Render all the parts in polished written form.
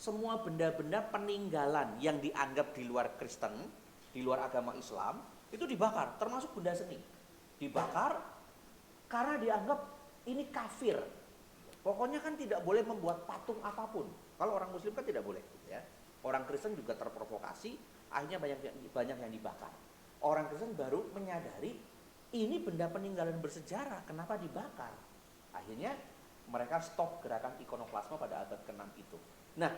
semua benda-benda peninggalan yang dianggap di luar Kristen, di luar agama Islam, itu dibakar, termasuk benda seni. Dibakar karena dianggap ini kafir. Pokoknya kan tidak boleh membuat patung apapun. Kalau orang Muslim kan tidak boleh, ya. Orang Kristen juga terprovokasi, akhirnya banyak yang dibakar. Orang Kristen baru menyadari ini benda peninggalan bersejarah, kenapa dibakar? Akhirnya mereka stop gerakan ikonoklasme pada abad ke-6 itu. Nah,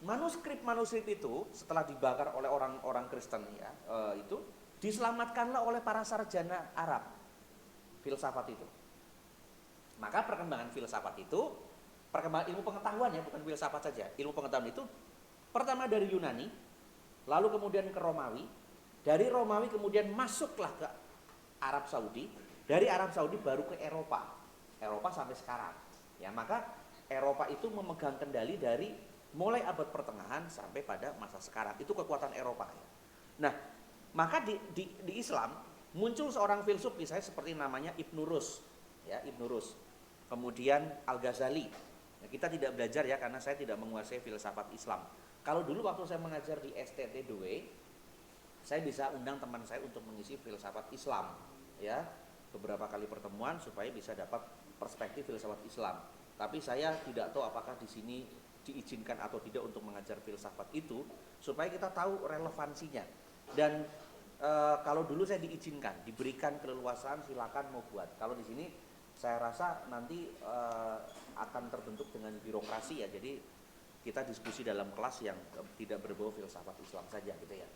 manuskrip itu setelah dibakar oleh orang-orang Kristen ya, itu diselamatkanlah oleh para sarjana Arab filsafat itu. Maka perkembangan filsafat itu, perkembangan ilmu pengetahuan ya, bukan filsafat saja. Ilmu pengetahuan itu pertama dari Yunani, lalu kemudian ke Romawi, dari Romawi kemudian masuklah ke Arab Saudi, dari Arab Saudi baru ke Eropa sampai sekarang. Ya, maka Eropa itu memegang kendali dari mulai abad pertengahan sampai pada masa sekarang. Itu kekuatan Eropa ya. Nah, maka di Islam muncul seorang filsuf misalnya seperti namanya Ibnu Rus, ya, Ibnu Rus. Kemudian Al-Ghazali. Nah, kita tidak belajar ya karena saya tidak menguasai filsafat Islam. Kalau dulu waktu saya mengajar di STT Due, saya bisa undang teman saya untuk mengisi filsafat Islam, ya, beberapa kali pertemuan supaya bisa dapat perspektif filsafat Islam. Tapi saya tidak tahu apakah di sini diizinkan atau tidak untuk mengajar filsafat itu, supaya kita tahu relevansinya. Dan kalau dulu saya diizinkan, diberikan keleluasaan, silakan mau buat. Kalau di sini saya rasa nanti akan terbentuk dengan birokrasi ya. Jadi kita diskusi dalam kelas yang tidak berbau filsafat Islam saja gitu ya.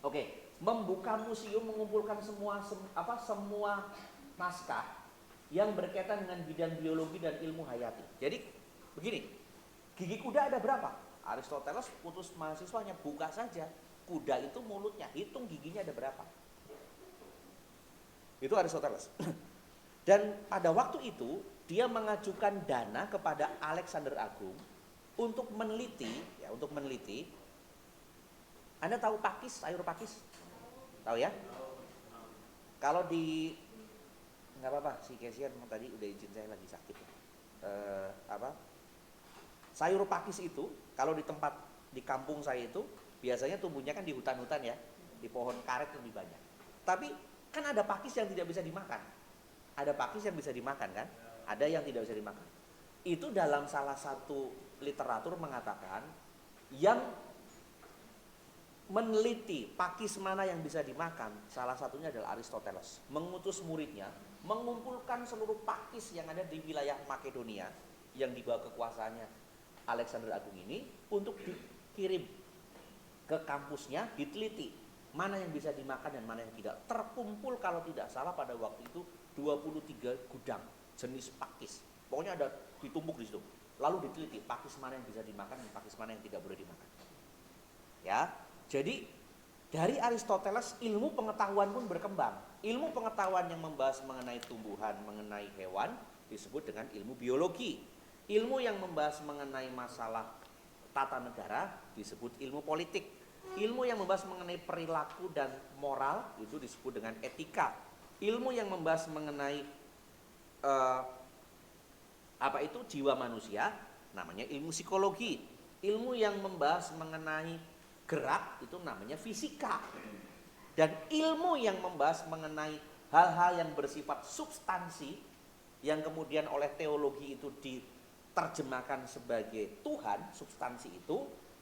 Oke, membuka museum mengumpulkan semua naskah yang berkaitan dengan bidang biologi dan ilmu hayati. Jadi begini, gigi kuda ada berapa? Aristoteles putus mahasiswanya, buka saja kuda itu mulutnya, hitung giginya ada berapa. Itu Aristoteles. Dan pada waktu itu dia mengajukan dana kepada Alexander Agung untuk meneliti. Anda tahu pakis, sayur pakis? Tahu ya? Kalau di nggak apa-apa, si Kesian tadi udah izin, saya lagi sakit. Sayur pakis itu kalau di kampung saya itu biasanya tumbuhnya kan di hutan-hutan ya, di pohon karet lebih banyak. Tapi kan ada pakis yang tidak bisa dimakan. Ada pakis yang bisa dimakan kan? Ada yang tidak bisa dimakan. Itu dalam salah satu literatur mengatakan yang meneliti pakis mana yang bisa dimakan, salah satunya adalah Aristoteles. Mengutus muridnya mengumpulkan seluruh pakis yang ada di wilayah Makedonia yang dibawa kekuasaannya Alexander Agung ini untuk dikirim ke kampusnya, diteliti mana yang bisa dimakan dan mana yang tidak. Terkumpul kalau tidak salah pada waktu itu 23 gudang jenis pakis. Pokoknya ada ditumpuk di situ. Lalu diteliti pakis mana yang bisa dimakan dan pakis mana yang tidak boleh dimakan. Ya, jadi dari Aristoteles ilmu pengetahuan pun berkembang. Ilmu pengetahuan yang membahas mengenai tumbuhan, mengenai hewan disebut dengan ilmu biologi. Ilmu yang membahas mengenai masalah tata negara disebut ilmu politik. Ilmu yang membahas mengenai perilaku dan moral itu disebut dengan etika. Ilmu yang membahas mengenai jiwa manusia namanya ilmu psikologi. Ilmu yang membahas mengenai gerak itu namanya fisika. Dan ilmu yang membahas mengenai hal-hal yang bersifat substansi yang kemudian oleh teologi itu diterjemahkan sebagai Tuhan, substansi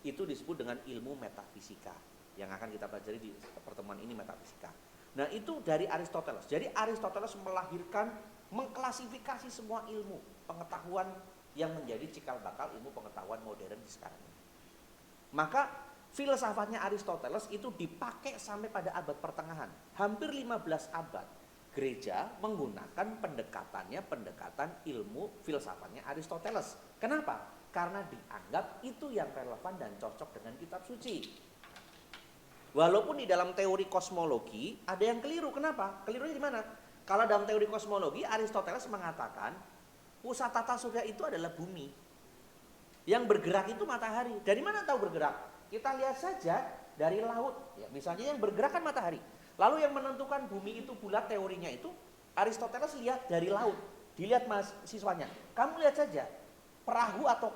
itu disebut dengan ilmu metafisika yang akan kita pelajari di pertemuan ini, metafisika. Nah, itu dari Aristoteles. Jadi Aristoteles melahirkan, mengklasifikasi semua ilmu pengetahuan yang menjadi cikal bakal ilmu pengetahuan modern di sekarang ini. Maka filsafatnya Aristoteles itu dipakai sampai pada abad pertengahan. Hampir 15 abad gereja menggunakan pendekatan ilmu filsafatnya Aristoteles. Kenapa? Karena dianggap itu yang relevan dan cocok dengan kitab suci. Walaupun di dalam teori kosmologi ada yang keliru. Kenapa? Kelirunya di mana? Kalau dalam teori kosmologi Aristoteles mengatakan pusat tata surya itu adalah bumi. Yang bergerak itu matahari. Dari mana tahu bergerak? Kita lihat saja dari laut. Ya, misalnya yang bergerak kan matahari. Lalu yang menentukan bumi itu bulat teorinya itu Aristoteles lihat dari laut. Dilihat siswanya. Kamu lihat saja perahu atau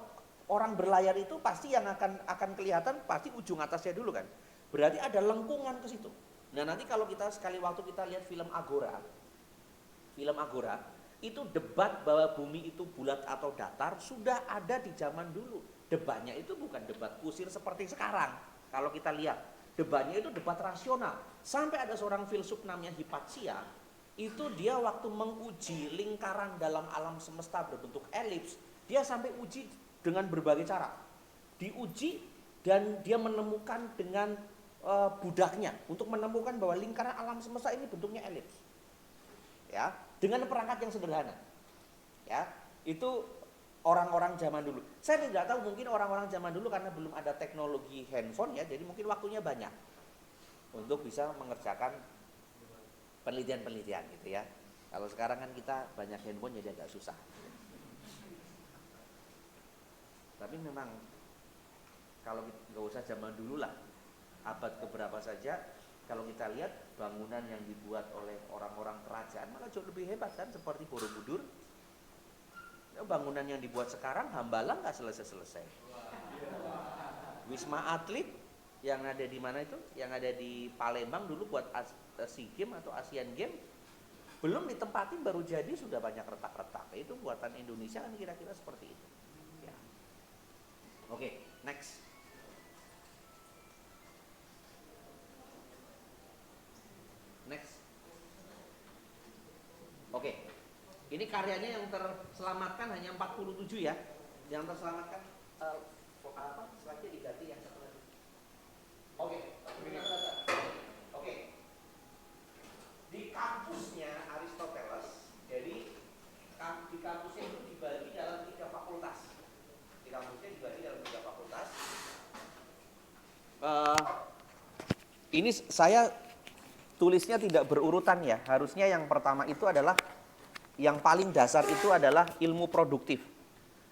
orang berlayar itu pasti yang akan kelihatan pasti ujung atasnya dulu kan. Berarti ada lengkungan ke situ. Nah, nanti kalau kita sekali waktu kita lihat film Agora itu debat bahwa bumi itu bulat atau datar sudah ada di zaman dulu. Debatnya itu bukan debat kusir seperti sekarang. Kalau kita lihat, debatnya itu debat rasional. Sampai ada seorang filsuf namanya Hypatia, itu dia waktu menguji lingkaran dalam alam semesta berbentuk elips, dia sampai uji dengan berbagai cara. Diuji dan dia menemukan dengan budaknya untuk menemukan bahwa lingkaran alam semesta ini bentuknya elips. Ya, dengan perangkat yang sederhana. Ya, itu orang-orang zaman dulu. Saya tidak tahu, mungkin orang-orang zaman dulu karena belum ada teknologi handphone ya, jadi mungkin waktunya banyak untuk bisa mengerjakan penelitian-penelitian gitu ya. Kalau sekarang kan kita banyak handphone jadi agak susah. Tapi memang kalau nggak usah zaman dulu lah, abad keberapa saja, kalau kita lihat bangunan yang dibuat oleh orang-orang kerajaan malah jauh lebih hebat kan, seperti Borobudur. Bangunan yang dibuat sekarang Hambalang nggak selesai-selesai. Wisma Atlet yang ada di mana itu? Yang ada di Palembang dulu buat SEA Games atau Asian Games, belum ditempatin baru jadi sudah banyak retak-retak. Itu buatan Indonesia kan kira-kira seperti itu. Ya. Oke, next. Next. Oke. Ini karyanya yang terselamatkan hanya 47 ya. Yang terselamatkan apa? Selanjutnya diganti yang satu lagi. Oke. Oke. Di kampusnya Aristoteles, jadi di kampusnya itu dibagi dalam 3 fakultas. Di kampusnya dibagi dalam 3 fakultas. Ini saya tulisnya tidak berurutan ya. Harusnya yang pertama itu adalah, yang paling dasar itu adalah ilmu produktif.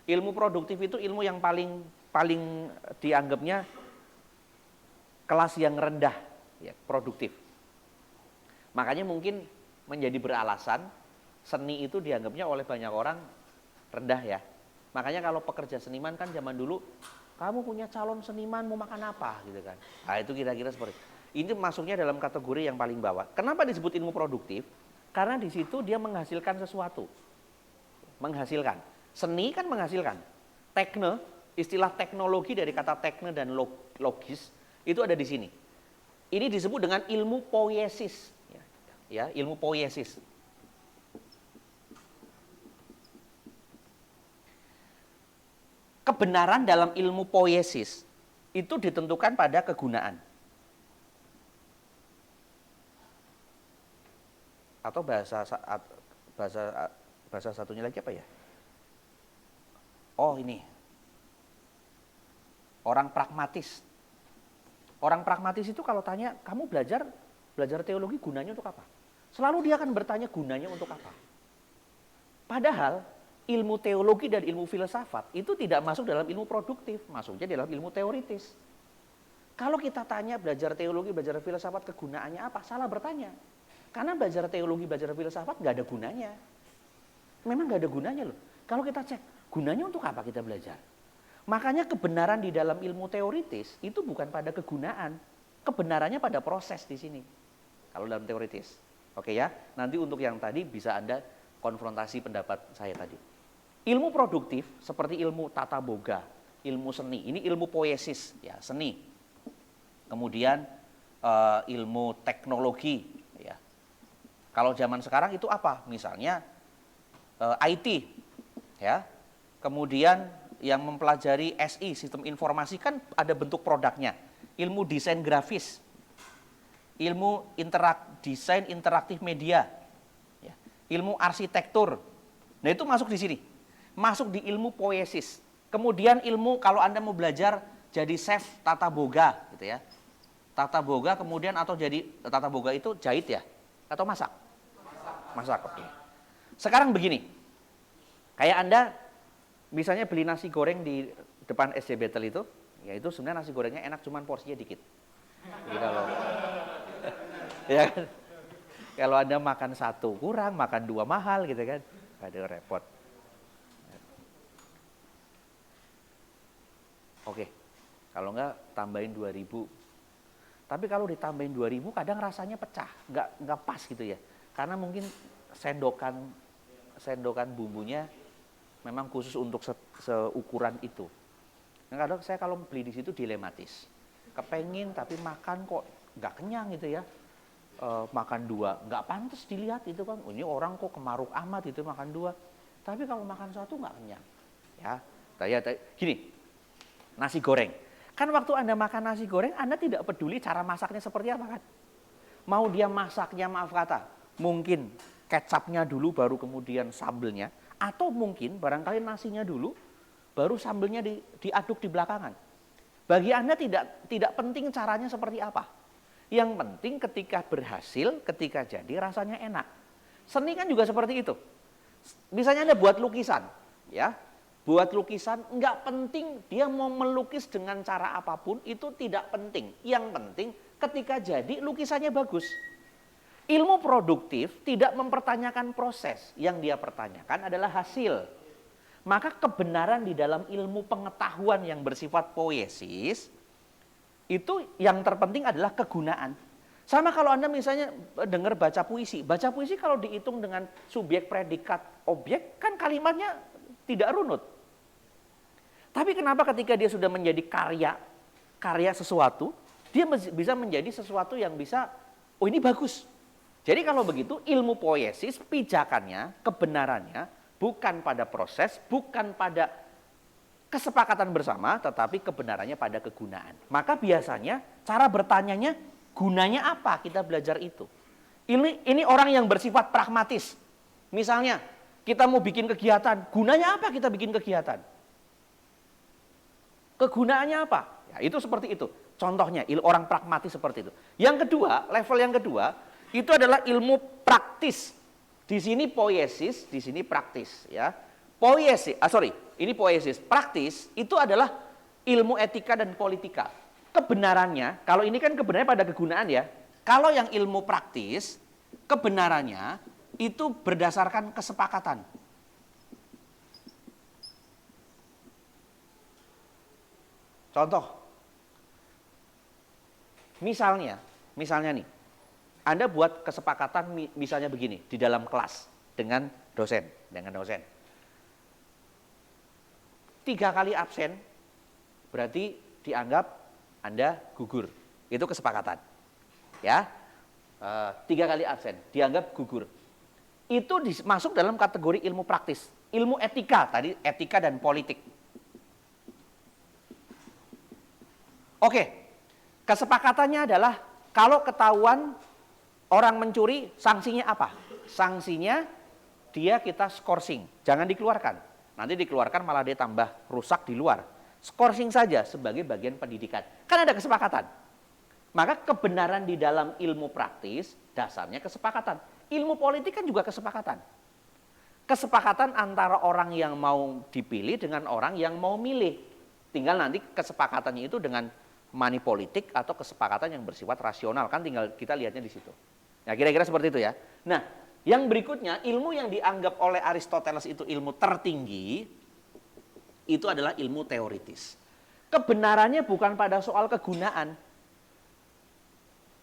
Ilmu produktif itu ilmu yang paling dianggapnya kelas yang rendah ya, produktif. Makanya mungkin menjadi beralasan seni itu dianggapnya oleh banyak orang rendah ya. Makanya kalau pekerja seniman kan zaman dulu, kamu punya calon seniman mau makan apa gitu kan. Nah, itu kira-kira seperti itu. Ini masuknya dalam kategori yang paling bawah. Kenapa disebut ilmu produktif? Karena di situ dia menghasilkan sesuatu. Menghasilkan. Seni kan menghasilkan. Tekne, istilah teknologi dari kata tekne dan logis, itu ada di sini. Ini disebut dengan ilmu poiesis. Ya, ilmu poiesis. Kebenaran dalam ilmu poiesis itu ditentukan pada kegunaan. Atau bahasa satunya lagi apa ya? Oh, ini. Orang pragmatis. Orang pragmatis itu kalau tanya, kamu belajar teologi gunanya untuk apa? Selalu dia akan bertanya gunanya untuk apa. Padahal ilmu teologi dan ilmu filsafat itu tidak masuk dalam ilmu produktif, masuknya dalam ilmu teoritis. Kalau kita tanya belajar teologi, belajar filsafat kegunaannya apa? Salah bertanya. Karena belajar teologi, belajar filsafat nggak ada gunanya. Memang nggak ada gunanya loh. Kalau kita cek, gunanya untuk apa kita belajar? Makanya kebenaran di dalam ilmu teoritis itu bukan pada kegunaan. Kebenarannya pada proses di sini. Kalau dalam teoritis. Oke ya, nanti untuk yang tadi bisa Anda konfrontasi pendapat saya tadi. Ilmu produktif seperti ilmu tata boga, ilmu seni. Ini ilmu poiesis, ya, seni. Kemudian ilmu teknologi. Kalau zaman sekarang itu apa? Misalnya IT, ya. Kemudian yang mempelajari SI, sistem informasi, kan ada bentuk produknya. Ilmu desain grafis, ilmu desain interaktif media, ya. Ilmu arsitektur. Nah, itu masuk di sini. Masuk di ilmu poiesis. Kemudian ilmu kalau Anda mau belajar jadi chef tata boga, gitu ya. Tata boga kemudian atau jadi tata boga itu jahit ya? Atau masak? Masak, oke. Sekarang begini, kayak Anda misalnya beli nasi goreng di depan SC Battle itu, ya itu sebenarnya nasi gorengnya enak, cuman porsinya dikit. Jadi kalau, ya kan? Kalau Anda makan satu kurang, makan dua mahal gitu kan, aduh repot. Kalau enggak tambahin 2.000. Tapi kalau ditambahin 2.000 kadang rasanya pecah, enggak pas gitu ya. Karena mungkin sendokan bumbunya memang khusus untuk seukuran itu. Nah, kadang saya kalau beli di situ dilematis. Kepengin tapi makan kok nggak kenyang gitu ya. Makan 2, nggak pantas dilihat itu kan. Ini orang kok kemaruk amat itu makan 2. Tapi kalau makan 1 nggak kenyang. Ya, gini, nasi goreng. Kan waktu Anda makan nasi goreng, Anda tidak peduli cara masaknya seperti apa kan? Mau dia masaknya, maaf kata, mungkin kecapnya dulu baru kemudian sambelnya, atau mungkin barangkali nasinya dulu baru sambelnya diaduk di belakangan. Bagi Anda tidak penting caranya seperti apa. Yang penting ketika berhasil, ketika jadi rasanya enak. Seni kan juga seperti itu. Misalnya Anda buat lukisan, ya. Buat lukisan nggak penting dia mau melukis dengan cara apapun, itu tidak penting. Yang penting ketika jadi lukisannya bagus. Ilmu produktif tidak mempertanyakan proses, yang dia pertanyakan adalah hasil. Maka kebenaran di dalam ilmu pengetahuan yang bersifat poiesis, itu yang terpenting adalah kegunaan. Sama kalau Anda misalnya dengar baca puisi kalau dihitung dengan subjek, predikat, objek, kan kalimatnya tidak runut. Tapi kenapa ketika dia sudah menjadi karya sesuatu, dia bisa menjadi sesuatu yang bisa, oh ini bagus. Jadi kalau begitu ilmu poiesis, pijakannya, kebenarannya, bukan pada proses, bukan pada kesepakatan bersama, tetapi kebenarannya pada kegunaan. Maka biasanya cara bertanyanya, gunanya apa kita belajar itu? Ini orang yang bersifat pragmatis. Misalnya, kita mau bikin kegiatan, gunanya apa kita bikin kegiatan? Kegunaannya apa? Ya, itu seperti itu. Contohnya, orang pragmatis seperti itu. Yang kedua, level yang kedua, itu adalah ilmu praktis. Di sini poiesis, di sini praktis. Ya. Ini poiesis. Praktis itu adalah ilmu etika dan politika. Kebenarannya, kalau ini kan kebenarannya pada kegunaan ya. Kalau yang ilmu praktis, kebenarannya itu berdasarkan kesepakatan. Contoh, misalnya nih, Anda buat kesepakatan misalnya begini, di dalam kelas dengan dosen. 3 kali absen, berarti dianggap Anda gugur. Itu kesepakatan. Ya, 3 kali absen, dianggap gugur. Itu masuk dalam kategori ilmu praktis. Ilmu etika, tadi etika dan politik. Oke, kesepakatannya adalah kalau ketahuan orang mencuri, sanksinya apa? Sanksinya kita skorsing, jangan dikeluarkan. Nanti dikeluarkan malah dia tambah rusak di luar. Skorsing saja sebagai bagian pendidikan. Kan ada kesepakatan. Maka kebenaran di dalam ilmu praktis, dasarnya kesepakatan. Ilmu politik kan juga kesepakatan. Kesepakatan antara orang yang mau dipilih dengan orang yang mau milih. Tinggal nanti kesepakatannya itu dengan money politik atau kesepakatan yang bersifat rasional, kan tinggal kita lihatnya di situ. Nah, kira-kira seperti itu ya. Nah, yang berikutnya, ilmu yang dianggap oleh Aristoteles itu ilmu tertinggi, itu adalah ilmu teoritis. Kebenarannya bukan pada soal kegunaan.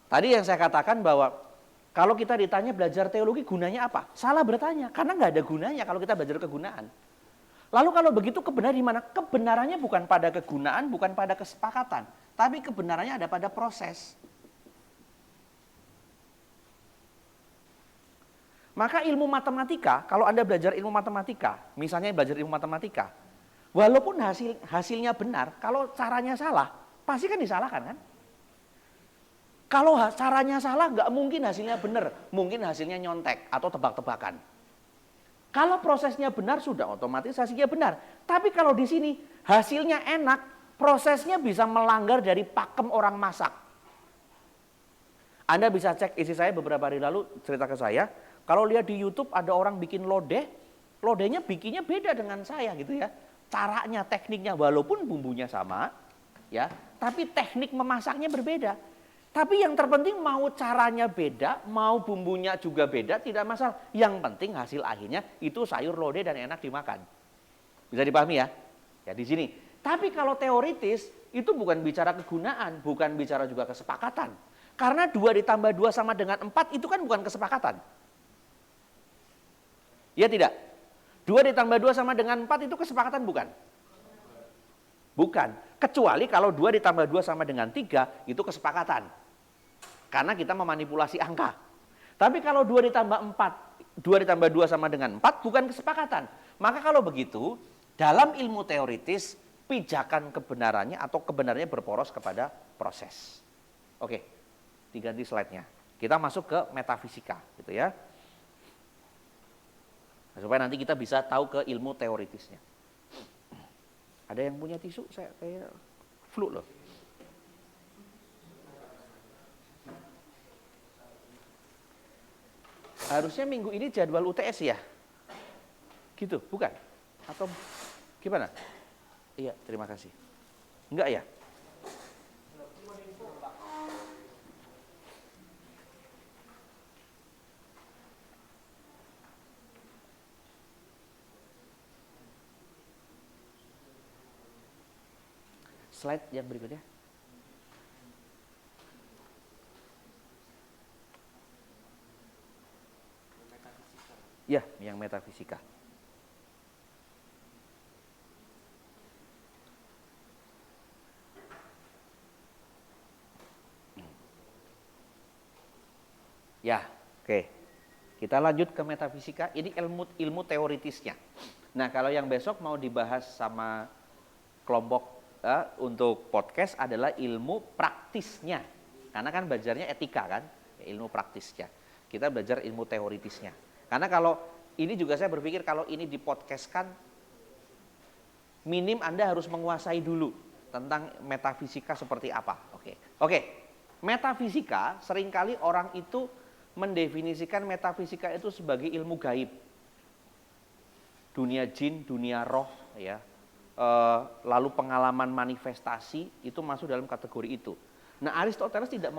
Tadi yang saya katakan bahwa kalau kita ditanya belajar teologi gunanya apa? Salah bertanya, karena nggak ada gunanya kalau kita belajar kegunaan. Lalu kalau begitu kebenaran di mana? Kebenarannya bukan pada kegunaan, bukan pada kesepakatan, tapi kebenarannya ada pada proses. Maka ilmu matematika, kalau Anda belajar ilmu matematika, misalnya belajar ilmu matematika, walaupun hasilnya benar, kalau caranya salah, pasti kan disalahkan kan? Kalau caranya salah, nggak mungkin hasilnya benar, mungkin hasilnya nyontek atau tebak-tebakan. Kalau prosesnya benar, sudah otomatis hasilnya benar. Tapi kalau di sini hasilnya enak, prosesnya bisa melanggar dari pakem orang masak. Anda bisa cek isi saya beberapa hari lalu cerita ke saya. Kalau lihat di YouTube ada orang bikin lodehnya bikinnya beda dengan saya gitu ya. Caranya, tekniknya, walaupun bumbunya sama, ya, tapi teknik memasaknya berbeda. Tapi yang terpenting mau caranya beda, mau bumbunya juga beda, tidak masalah. Yang penting hasil akhirnya itu sayur lodeh dan enak dimakan. Bisa dipahami ya? Ya di sini. Tapi kalau teoritis, itu bukan bicara kegunaan, bukan bicara juga kesepakatan. Karena 2 ditambah 2 sama dengan 4 itu kan bukan kesepakatan. Ya tidak? 2 ditambah 2 sama dengan 4 itu kesepakatan bukan? Bukan. Kecuali kalau 2 ditambah 2 sama dengan 3 itu kesepakatan. Karena kita memanipulasi angka. Tapi kalau 2 ditambah 4, 2 ditambah 2 sama dengan 4 bukan kesepakatan. Maka kalau begitu, dalam ilmu teoritis, pijakan kebenarannya atau kebenarannya berporos kepada proses. Oke, diganti slide-nya. Kita masuk ke metafisika, gitu ya. Nah, supaya nanti kita bisa tahu ke ilmu teoritisnya. Ada yang punya tisu? Saya kayak flu loh. Harusnya minggu ini jadwal UTS ya? Gitu, bukan? Atau gimana? Iya, terima kasih. Enggak ya? Slide yang berikutnya. Ya, yang metafisika. Ya, oke. Kita lanjut ke metafisika. Ini ilmu teoritisnya. Nah, kalau yang besok mau dibahas sama kelompok untuk podcast adalah ilmu praktisnya. Karena kan belajarnya etika kan, ilmu praktisnya. Kita belajar ilmu teoritisnya. Karena kalau ini juga saya berpikir kalau ini dipodcastkan, minim Anda harus menguasai dulu tentang metafisika seperti apa. Oke. Metafisika seringkali orang itu mendefinisikan metafisika itu sebagai ilmu gaib. Dunia jin, dunia roh, ya. Lalu pengalaman manifestasi itu masuk dalam kategori itu. Nah, Aristoteles tidak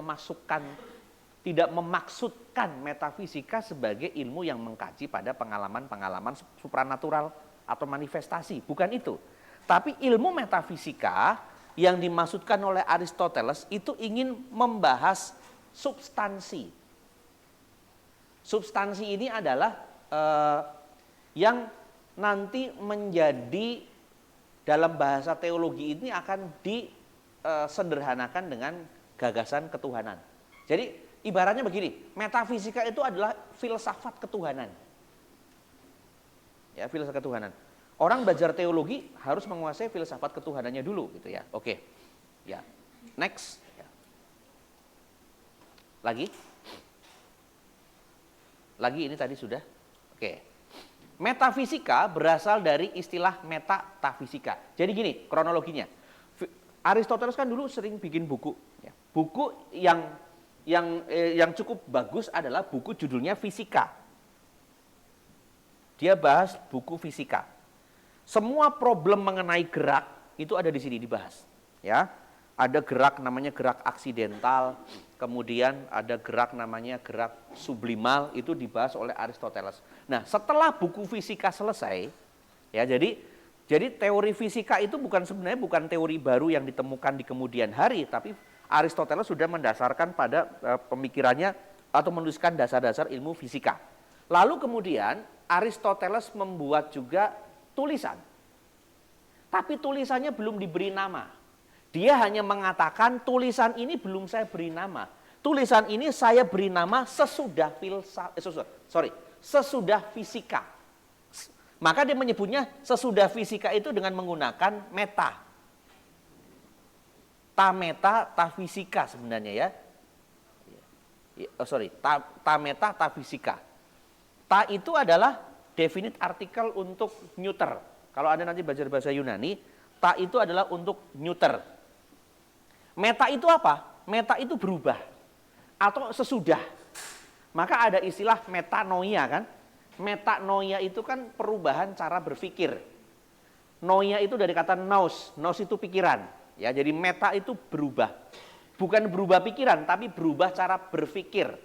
memaksudkan metafisika sebagai ilmu yang mengkaji pada pengalaman-pengalaman supranatural atau manifestasi, bukan itu. Tapi ilmu metafisika yang dimaksudkan oleh Aristoteles itu ingin membahas substansi. Substansi ini adalah yang nanti menjadi dalam bahasa teologi ini akan disederhanakan dengan gagasan ketuhanan. Jadi ibaratnya begini, metafisika itu adalah filsafat ketuhanan. Ya, filsafat ketuhanan. Orang belajar teologi harus menguasai filsafat ketuhanannya dulu gitu ya. Oke. Ya. Next. Ya. Lagi ini tadi sudah. Oke. Metafisika berasal dari istilah metafisika. Jadi gini kronologinya. Aristoteles kan dulu sering bikin buku. Ya. Buku yang cukup bagus adalah buku judulnya Fisika. Dia bahas buku fisika. Semua problem mengenai gerak itu ada di sini dibahas. Ya. Ada gerak namanya gerak aksidental, kemudian ada gerak namanya gerak sublimal, itu dibahas oleh Aristoteles. Nah, setelah buku fisika selesai, ya jadi teori fisika itu sebenarnya bukan teori baru yang ditemukan di kemudian hari, tapi Aristoteles sudah mendasarkan pada pemikirannya atau menuliskan dasar-dasar ilmu fisika. Lalu kemudian Aristoteles membuat juga tulisan. Tapi tulisannya belum diberi nama. Dia hanya mengatakan tulisan ini belum saya beri nama. Tulisan ini saya beri nama sesudah fisika. Maka dia menyebutnya sesudah fisika itu dengan menggunakan meta. Ta meta, ta fisika sebenarnya ya. Ta meta, ta fisika. Ta itu adalah definite artikel untuk neuter. Kalau Anda nanti belajar bahasa Yunani, ta itu adalah untuk neuter. Meta itu apa? Meta itu berubah atau sesudah. Maka ada istilah metanoia kan? Metanoia itu kan perubahan cara berpikir. Noia itu dari kata nous itu pikiran. Ya, jadi meta itu berubah. Bukan berubah pikiran, tapi berubah cara berpikir.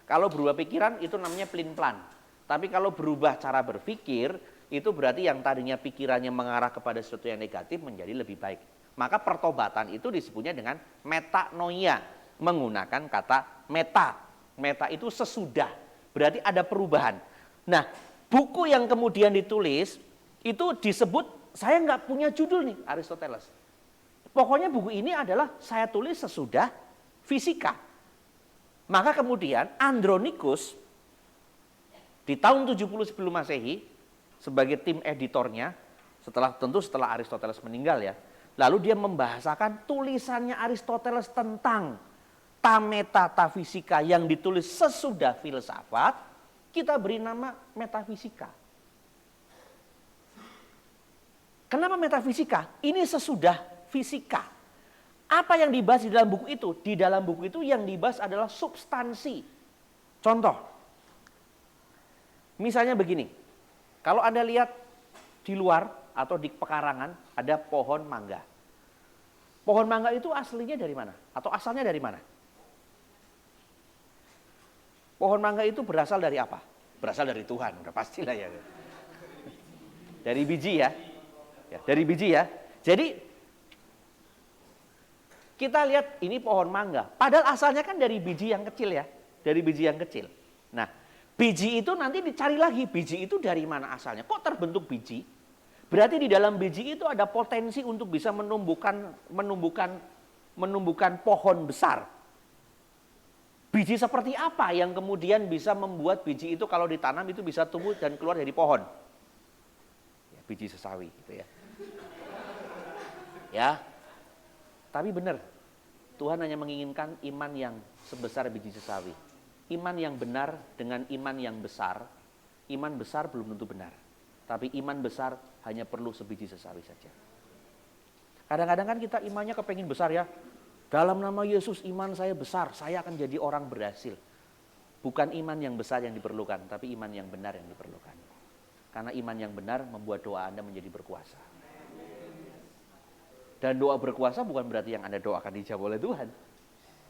Kalau berubah pikiran itu namanya plin-plan. Tapi kalau berubah cara berpikir, itu berarti yang tadinya pikirannya mengarah kepada sesuatu yang negatif menjadi lebih baik. Maka pertobatan itu disebutnya dengan metanoia, menggunakan kata meta. Meta itu sesudah, berarti ada perubahan. Nah, buku yang kemudian ditulis itu disebut, saya nggak punya judul nih, Aristoteles. Pokoknya buku ini adalah saya tulis sesudah fisika. Maka kemudian Andronicus di tahun 70 sebelum Masehi sebagai tim editornya, setelah Aristoteles meninggal ya, lalu dia membahasakan tulisannya Aristoteles tentang ta metafisika yang ditulis sesudah filsafat, kita beri nama metafisika. Kenapa metafisika? Ini sesudah fisika. Apa yang dibahas di dalam buku itu? Di dalam buku itu yang dibahas adalah substansi. Contoh, misalnya begini, kalau Anda lihat di luar atau di pekarangan ada pohon mangga. Pohon mangga itu aslinya dari mana? Atau asalnya dari mana? Pohon mangga itu berasal dari apa? Berasal dari Tuhan, udah pastilah ya. Dari biji ya. Dari biji ya. Jadi kita lihat ini pohon mangga. Padahal asalnya kan dari biji yang kecil ya. Dari biji yang kecil. Nah, biji itu nanti dicari lagi. Biji itu dari mana asalnya? Kok terbentuk biji? Berarti di dalam biji itu ada potensi untuk bisa menumbuhkan pohon besar. Biji seperti apa yang kemudian bisa membuat biji itu kalau ditanam itu bisa tumbuh dan keluar dari pohon? Ya, biji sesawi gitu ya. Ya. Tapi benar, Tuhan hanya menginginkan iman yang sebesar biji sesawi. Iman yang benar dengan iman yang besar, iman besar belum tentu benar. Tapi iman besar hanya perlu sebiji sesawi saja. Kadang-kadang kan kita imannya kepengen besar ya. Dalam nama Yesus iman saya besar, saya akan jadi orang berhasil. Bukan iman yang besar yang diperlukan, tapi iman yang benar yang diperlukan. Karena iman yang benar membuat doa Anda menjadi berkuasa. Dan doa berkuasa bukan berarti yang Anda doakan dijawab oleh Tuhan.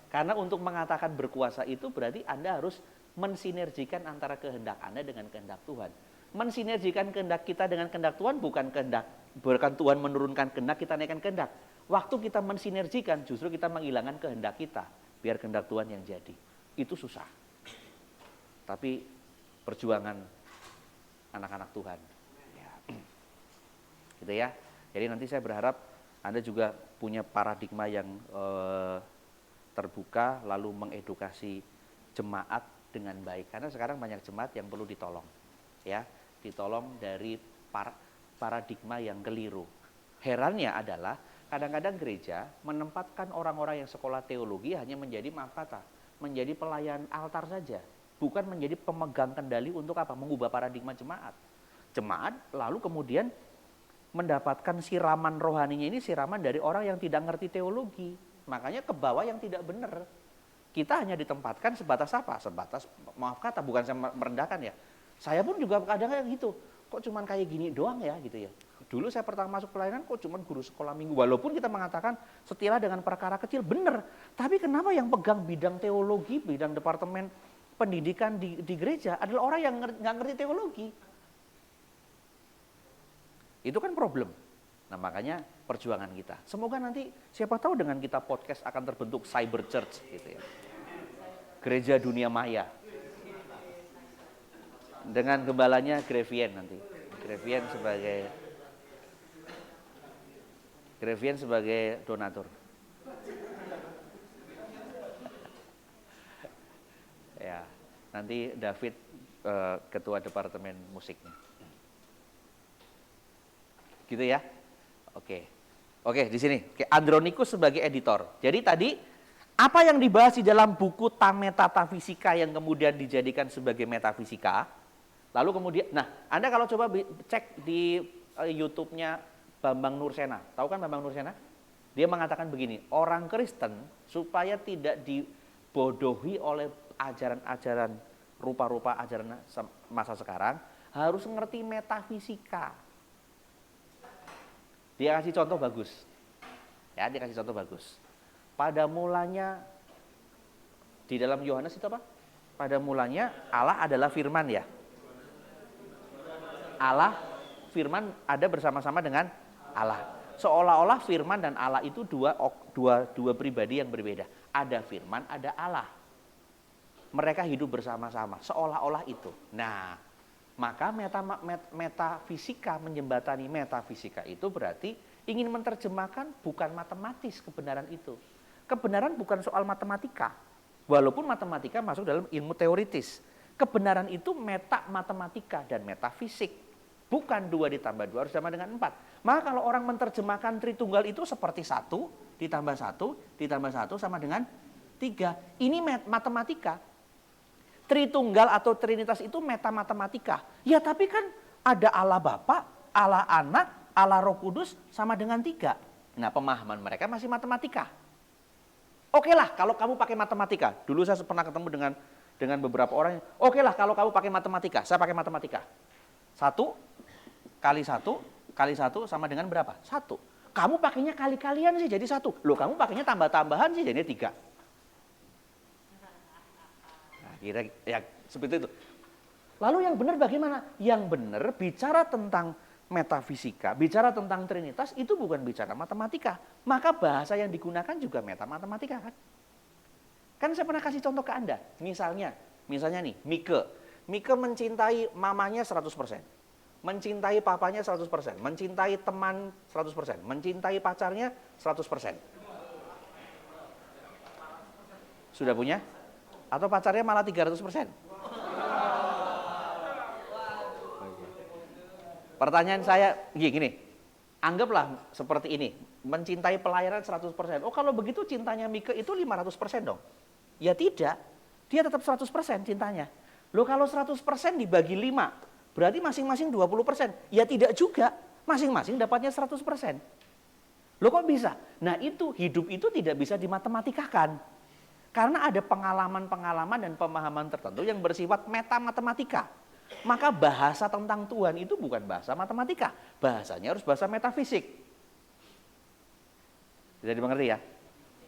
Karena untuk mengatakan berkuasa itu berarti Anda harus mensinergikan antara kehendak Anda dengan kehendak Tuhan. Mensinergikan kehendak kita dengan kehendak Tuhan bukan Tuhan menurunkan kehendak, kita naikkan kehendak. Waktu kita mensinergikan justru kita menghilangkan kehendak kita, biar kehendak Tuhan yang jadi. Itu susah. Tapi perjuangan anak-anak Tuhan. Ya. Gitu ya. Jadi nanti saya berharap Anda juga punya paradigma yang terbuka, lalu mengedukasi jemaat dengan baik. Karena sekarang banyak jemaat yang perlu ditolong. Ya, ditolong dari paradigma yang keliru. Herannya adalah kadang-kadang gereja menempatkan orang-orang yang sekolah teologi hanya menjadi maaf kata, menjadi pelayan altar saja, bukan menjadi pemegang kendali untuk apa? Mengubah paradigma jemaat. Jemaat lalu kemudian mendapatkan siraman rohaninya ini siraman dari orang yang tidak ngerti teologi. Makanya ke bawah yang tidak benar. Kita hanya ditempatkan sebatas apa? Sebatas maaf kata, bukan saya merendahkan ya. Saya pun juga kadang-kadang gitu. Kok cuman kayak gini doang ya gitu ya. Dulu saya pertama masuk pelayanan kok cuman guru sekolah minggu. Walaupun kita mengatakan setialah dengan perkara kecil, benar. Tapi kenapa yang pegang bidang teologi, bidang departemen pendidikan di gereja adalah orang yang nggak ngerti teologi? Itu kan problem. Nah makanya perjuangan kita. Semoga nanti siapa tahu dengan kita podcast akan terbentuk cyber church gitu ya. Gereja dunia maya. Dengan gembalanya Grevien nanti. Grevien sebagai donatur. Ya, nanti David ketua departemen musiknya. Gitu ya. Oke, di sini. Andronicus sebagai editor. Jadi tadi apa yang dibahas di dalam buku Ta Metafisika yang kemudian dijadikan sebagai metafisika. Lalu kemudian, nah Anda kalau coba cek di YouTube-nya Bambang Nursena. Tahu kan Bambang Nursena? Dia mengatakan begini, orang Kristen supaya tidak dibodohi oleh ajaran-ajaran rupa-rupa ajaran masa sekarang harus ngerti metafisika. Dia kasih contoh bagus. Ya, dia kasih contoh bagus. Pada mulanya di dalam Yohanes itu apa? Pada mulanya Allah adalah firman ya. Allah firman ada bersama-sama dengan Allah. Seolah-olah firman dan Allah itu dua pribadi yang berbeda. Ada firman, ada Allah. Mereka hidup bersama-sama, seolah-olah itu. Nah, maka metafisika, menjembatani metafisika itu berarti ingin menerjemahkan bukan matematis kebenaran itu. Kebenaran bukan soal matematika. Walaupun matematika masuk dalam ilmu teoritis. Kebenaran itu meta-matematika dan metafisik. Bukan 2 ditambah 2 harus sama dengan 4. Maka kalau orang menerjemahkan Tritunggal itu seperti 1 ditambah 1 ditambah 1 sama dengan 3. Ini matematika. Tritunggal atau Trinitas itu meta-matematika. Ya tapi kan ada Allah Bapa, Allah Anak, Allah Roh Kudus sama dengan 3. Nah pemahaman mereka masih matematika. Oke lah kalau kamu pakai matematika. Dulu saya pernah ketemu dengan beberapa orang. Oke lah kalau kamu pakai matematika. Saya pakai matematika. 1 kali 1 kali 1 sama dengan berapa? 1. Kamu pakainya kali-kalian sih jadi 1. Loh kamu pakainya tambah-tambahan sih jadi 3. Nah, kira ya seperti itu. Lalu yang benar bagaimana? Yang benar bicara tentang metafisika, bicara tentang Trinitas itu bukan bicara matematika. Maka bahasa yang digunakan juga meta-matematika kan? Kan saya pernah kasih contoh ke Anda. Misalnya nih, Mike mencintai mamanya 100%. Mencintai papanya 100%, mencintai teman 100%, mencintai pacarnya 100%. Sudah punya? Atau pacarnya malah 300%? Pertanyaan saya gini, anggaplah seperti ini, mencintai pelayanan 100%. Oh kalau begitu cintanya Mike itu 500% dong? Ya tidak, dia tetap 100% cintanya. Loh kalau 100% dibagi 5, berarti masing-masing 20%. Ya tidak juga, masing-masing dapatnya 100%. Loh kok bisa? Nah itu, hidup itu tidak bisa dimatematikkan. Karena ada pengalaman-pengalaman dan pemahaman tertentu yang bersifat meta-matematika. Maka bahasa tentang Tuhan itu bukan bahasa matematika. Bahasanya harus bahasa metafisik. Bisa dimengerti ya?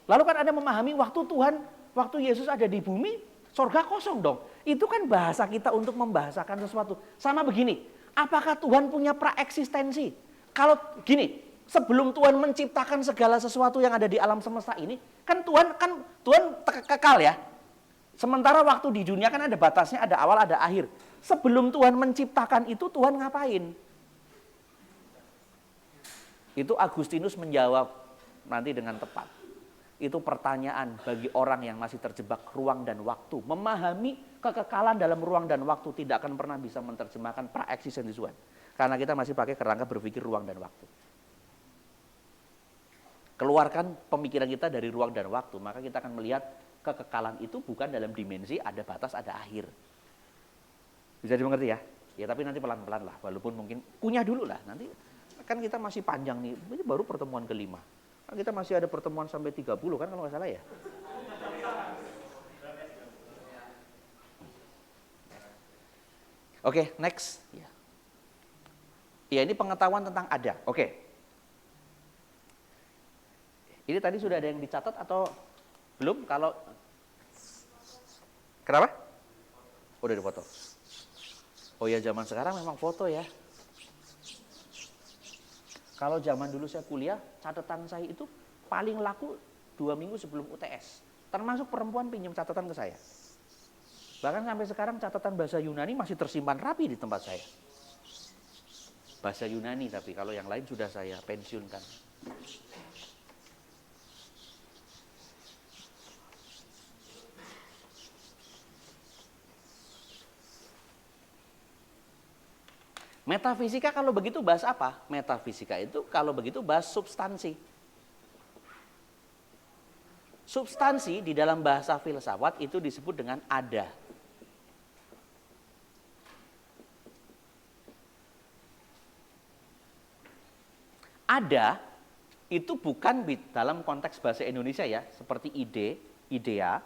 Lalu kan ada memahami waktu Yesus ada di bumi, surga kosong dong. Itu kan bahasa kita untuk membahasakan sesuatu. Sama begini, apakah Tuhan punya praeksistensi? Kalau gini, sebelum Tuhan menciptakan segala sesuatu yang ada di alam semesta ini, kan Tuhan kekal ya. Sementara waktu di dunia kan ada batasnya, ada awal, ada akhir. Sebelum Tuhan menciptakan itu, Tuhan ngapain? Itu Agustinus menjawab nanti dengan tepat. Itu pertanyaan bagi orang yang masih terjebak ruang dan waktu. Memahami kekekalan dalam ruang dan waktu tidak akan pernah bisa menerjemahkan praeksistensi Tuhan. Karena kita masih pakai kerangka berpikir ruang dan waktu. Keluarkan pemikiran kita dari ruang dan waktu, maka kita akan melihat kekekalan itu bukan dalam dimensi ada batas, ada akhir. Bisa dimengerti ya? Ya tapi nanti pelan-pelan lah, walaupun mungkin kunyah dulu lah. Nanti kan kita masih panjang nih, ini baru pertemuan ke-5. Kan kita masih ada pertemuan sampai 30 kan kalau nggak salah ya. Oke, next. Ya ini pengetahuan tentang ada. Oke. Ini tadi sudah ada yang dicatat atau belum? Kalau kenapa? Udah difoto. Oh ya zaman sekarang memang foto ya. Kalau zaman dulu saya kuliah, catatan saya itu paling laku 2 minggu sebelum UTS. Termasuk perempuan pinjam catatan ke saya. Bahkan sampai sekarang catatan bahasa Yunani masih tersimpan rapi di tempat saya. Bahasa Yunani tapi kalau yang lain sudah saya pensiunkan. Metafisika kalau begitu bahas apa? Metafisika itu kalau begitu bahas substansi. Substansi di dalam bahasa filsafat itu disebut dengan ada. Ada itu bukan dalam konteks bahasa Indonesia ya, seperti ide, idea,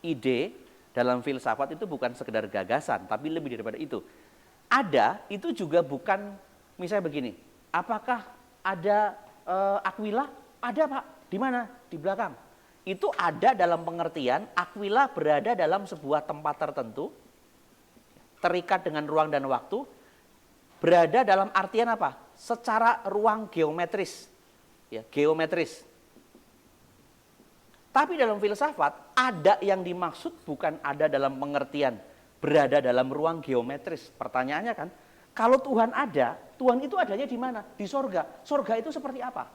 ide dalam filsafat itu bukan sekedar gagasan, tapi lebih daripada itu. Ada itu juga bukan, misalnya begini, apakah ada Aquila? Ada Pak, di mana? Di belakang. Itu ada dalam pengertian Aquila berada dalam sebuah tempat tertentu, terikat dengan ruang dan waktu, berada dalam artian apa? Secara ruang geometris. ya, geometris. Tapi dalam filsafat, ada yang dimaksud bukan ada dalam pengertian berada dalam ruang geometris. Pertanyaannya kan, kalau Tuhan ada, Tuhan itu adanya di mana? Di sorga. Sorga itu seperti apa?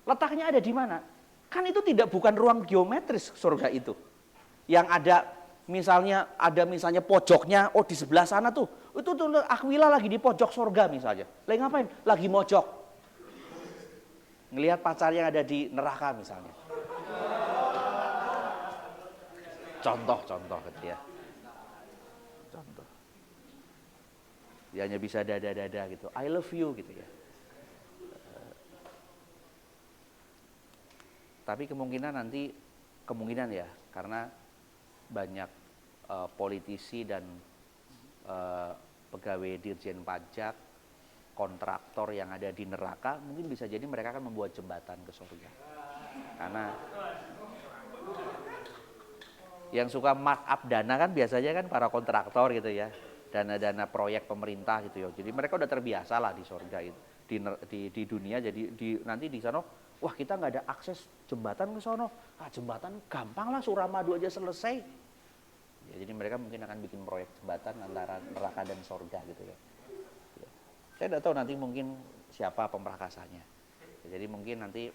Letaknya ada di mana? Kan itu bukan ruang geometris sorga itu. Yang ada misalnya pojoknya, oh di sebelah sana tuh. Itu tuh Aquila lagi di pojok sorga misalnya. Lagi ngapain? Lagi mojok. Ngelihat pacar yang ada di neraka misalnya. Contoh gitu ya. Contoh. Dia hanya bisa dada gitu. I love you gitu ya. Tapi kemungkinan ya, karena banyak politisi dan pegawai Dirjen Pajak, kontraktor yang ada di neraka, mungkin bisa jadi mereka akan membuat jembatan ke surga. Karena yang suka markup dana kan biasanya kan para kontraktor gitu ya, dana-dana proyek pemerintah gitu ya. Jadi mereka udah terbiasa lah di surga itu, di dunia. Jadi nanti di sana, wah kita nggak ada akses jembatan ke sono, jembatan gampang lah, Suramadu aja selesai. Ya, jadi mereka mungkin akan bikin proyek jembatan antara neraka dan surga gitu ya. Saya tidak tahu nanti mungkin siapa pemrakasanya. Ya, jadi mungkin nanti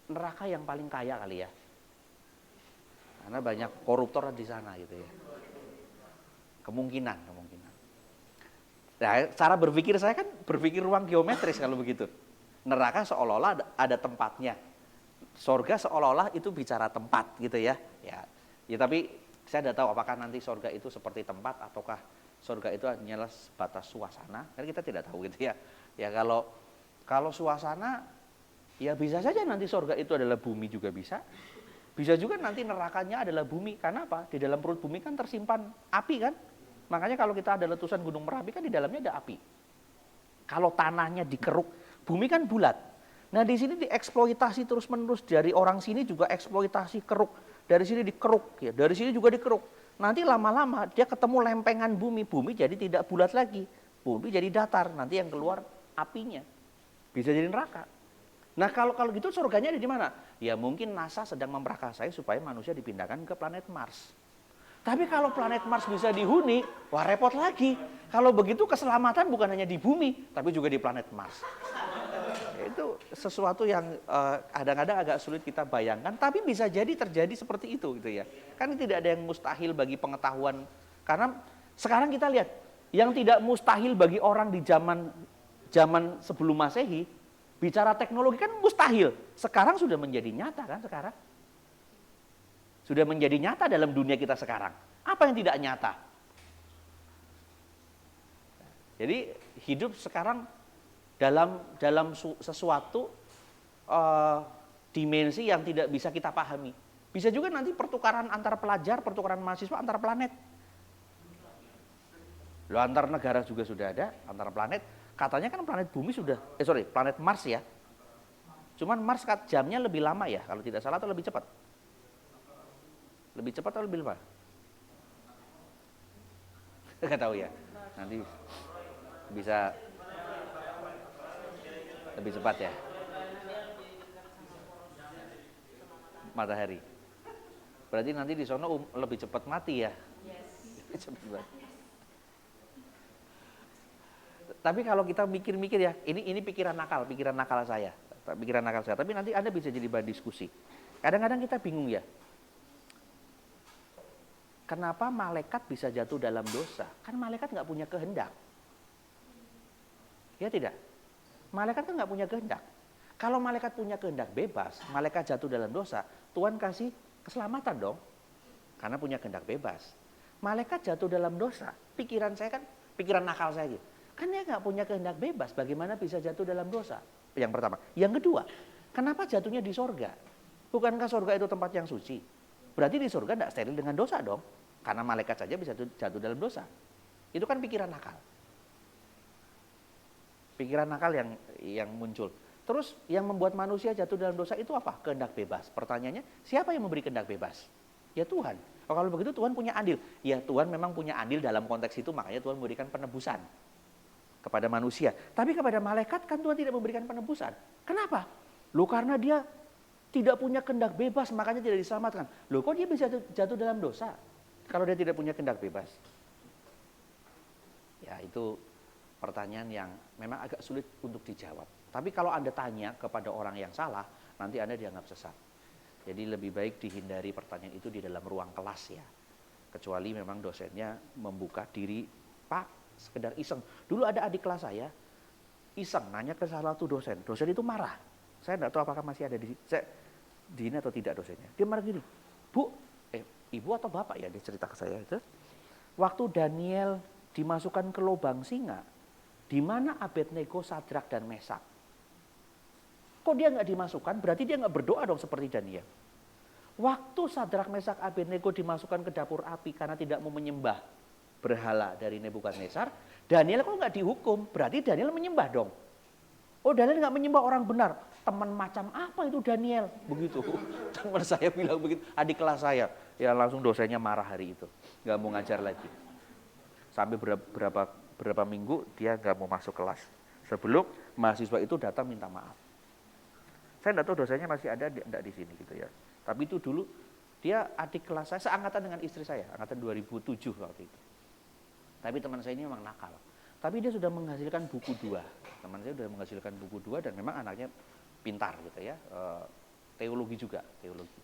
neraka yang paling kaya kali ya. Karena banyak koruptor di sana gitu ya. Kemungkinan. Nah, cara berpikir saya kan berpikir ruang geometris kalau begitu. Neraka seolah-olah ada tempatnya. Sorga seolah-olah itu bicara tempat gitu ya. Ya, tapi saya tidak tahu apakah nanti sorga itu seperti tempat ataukah sorga itu hanyalah sebatas suasana. Kan kita tidak tahu gitu ya. Ya kalau suasana, ya bisa saja nanti sorga itu adalah bumi juga bisa. Bisa juga nanti nerakanya adalah bumi. Karena apa? Di dalam perut bumi kan tersimpan api kan. Makanya kalau kita ada letusan gunung Merapi kan di dalamnya ada api. Kalau tanahnya dikeruk, bumi kan bulat. Nah di sini dieksploitasi terus-menerus. Dari orang sini juga eksploitasi keruk. Dari sini dikeruk, ya. Dari sini juga dikeruk. Nanti lama-lama dia ketemu lempengan bumi. Bumi jadi tidak bulat lagi. Bumi jadi datar. Nanti yang keluar apinya. Bisa jadi neraka. Nah kalau gitu surganya ada di mana? Ya mungkin NASA sedang memprakarsai supaya manusia dipindahkan ke planet Mars. Tapi kalau planet Mars bisa dihuni, wah repot lagi. Kalau begitu keselamatan bukan hanya di bumi, tapi juga di planet Mars. Itu sesuatu yang kadang-kadang agak sulit kita bayangkan, tapi bisa jadi terjadi seperti itu gitu ya. Kan tidak ada yang mustahil bagi pengetahuan. Karena sekarang kita lihat, yang tidak mustahil bagi orang di zaman sebelum Masehi, bicara teknologi kan mustahil. Sekarang sudah menjadi nyata kan sekarang. Sudah menjadi nyata dalam dunia kita sekarang. Apa yang tidak nyata? Jadi hidup sekarang dalam sesuatu dimensi yang tidak bisa kita pahami. Bisa juga nanti pertukaran antar pelajar, pertukaran mahasiswa antar planet. Loh, antar negara juga sudah ada, antar planet. Katanya kan planet bumi planet Mars ya. Cuman Mars jamnya lebih lama ya, kalau tidak salah atau lebih cepat. Lebih cepat atau lebih lama? Nggak tahu ya. Nanti bisa lebih cepat ya. Matahari. Berarti nanti di sana lebih cepat mati ya. Yes. Cepat banget. Tapi kalau kita mikir-mikir ya, ini pikiran nakal saya. Tapi nanti Anda bisa jadi bahan diskusi. Kadang-kadang kita bingung ya. Kenapa malaikat bisa jatuh dalam dosa? Kan malaikat nggak punya kehendak. Ya tidak? Malaikat kan nggak punya kehendak. Kalau malaikat punya kehendak bebas, malaikat jatuh dalam dosa, Tuhan kasih keselamatan dong. Karena punya kehendak bebas. Malaikat jatuh dalam dosa, pikiran nakal saya gitu. Kan dia nggak punya kehendak bebas, bagaimana bisa jatuh dalam dosa? Yang pertama. Yang kedua, kenapa jatuhnya di sorga? Bukankah sorga itu tempat yang suci? Berarti di surga tidak steril dengan dosa dong. Karena malaikat saja bisa jatuh dalam dosa. Itu kan pikiran nakal. Pikiran nakal yang muncul. Terus yang membuat manusia jatuh dalam dosa itu apa? Kehendak bebas. Pertanyaannya, siapa yang memberi kehendak bebas? Ya Tuhan. Kalau begitu Tuhan punya andil. Ya Tuhan memang punya andil dalam konteks itu, makanya Tuhan memberikan penebusan. kepada manusia. Tapi kepada malaikat kan Tuhan tidak memberikan penebusan. Kenapa? Loh karena dia tidak punya kehendak bebas, makanya tidak diselamatkan. Loh kok dia bisa jatuh dalam dosa kalau dia tidak punya kehendak bebas? Ya itu pertanyaan yang memang agak sulit untuk dijawab. Tapi kalau Anda tanya kepada orang yang salah, nanti Anda dianggap sesat. Jadi lebih baik dihindari pertanyaan itu di dalam ruang kelas ya. Kecuali memang dosennya membuka diri, Pak, sekedar iseng. Dulu ada adik kelas saya, iseng nanya ke salah satu dosen. Dosen itu marah. Saya tidak tahu apakah masih ada di sini atau tidak dosennya. Dia marah gini, Bu, ibu atau bapak ya, dia cerita ke saya itu. Waktu Daniel dimasukkan ke lubang singa, di mana Abednego, Sadrak dan Mesak? Kok dia nggak dimasukkan? Berarti dia nggak berdoa dong seperti Daniel. Waktu Sadrak, Mesak, Abednego dimasukkan ke dapur api karena tidak mau menyembah berhala dari Nebukadnezar, Daniel kok nggak dihukum? Berarti Daniel menyembah dong. Oh, Daniel nggak menyembah orang benar. Teman macam apa itu Daniel? Begitu. Teman saya bilang begitu. Adik kelas saya, ya langsung dosennya marah hari itu, nggak mau ngajar lagi. Sampai berapa minggu dia nggak mau masuk kelas. Sebelum mahasiswa itu datang minta maaf. Saya nggak tahu dosennya masih ada enggak di sini gitu ya. Tapi itu dulu dia adik kelas saya, seangkatan dengan istri saya, angkatan 2007 waktu itu. Tapi teman saya ini memang nakal. Tapi dia sudah menghasilkan buku 2. Teman saya sudah menghasilkan buku 2 dan memang anaknya pintar gitu ya. Teologi juga, teologi.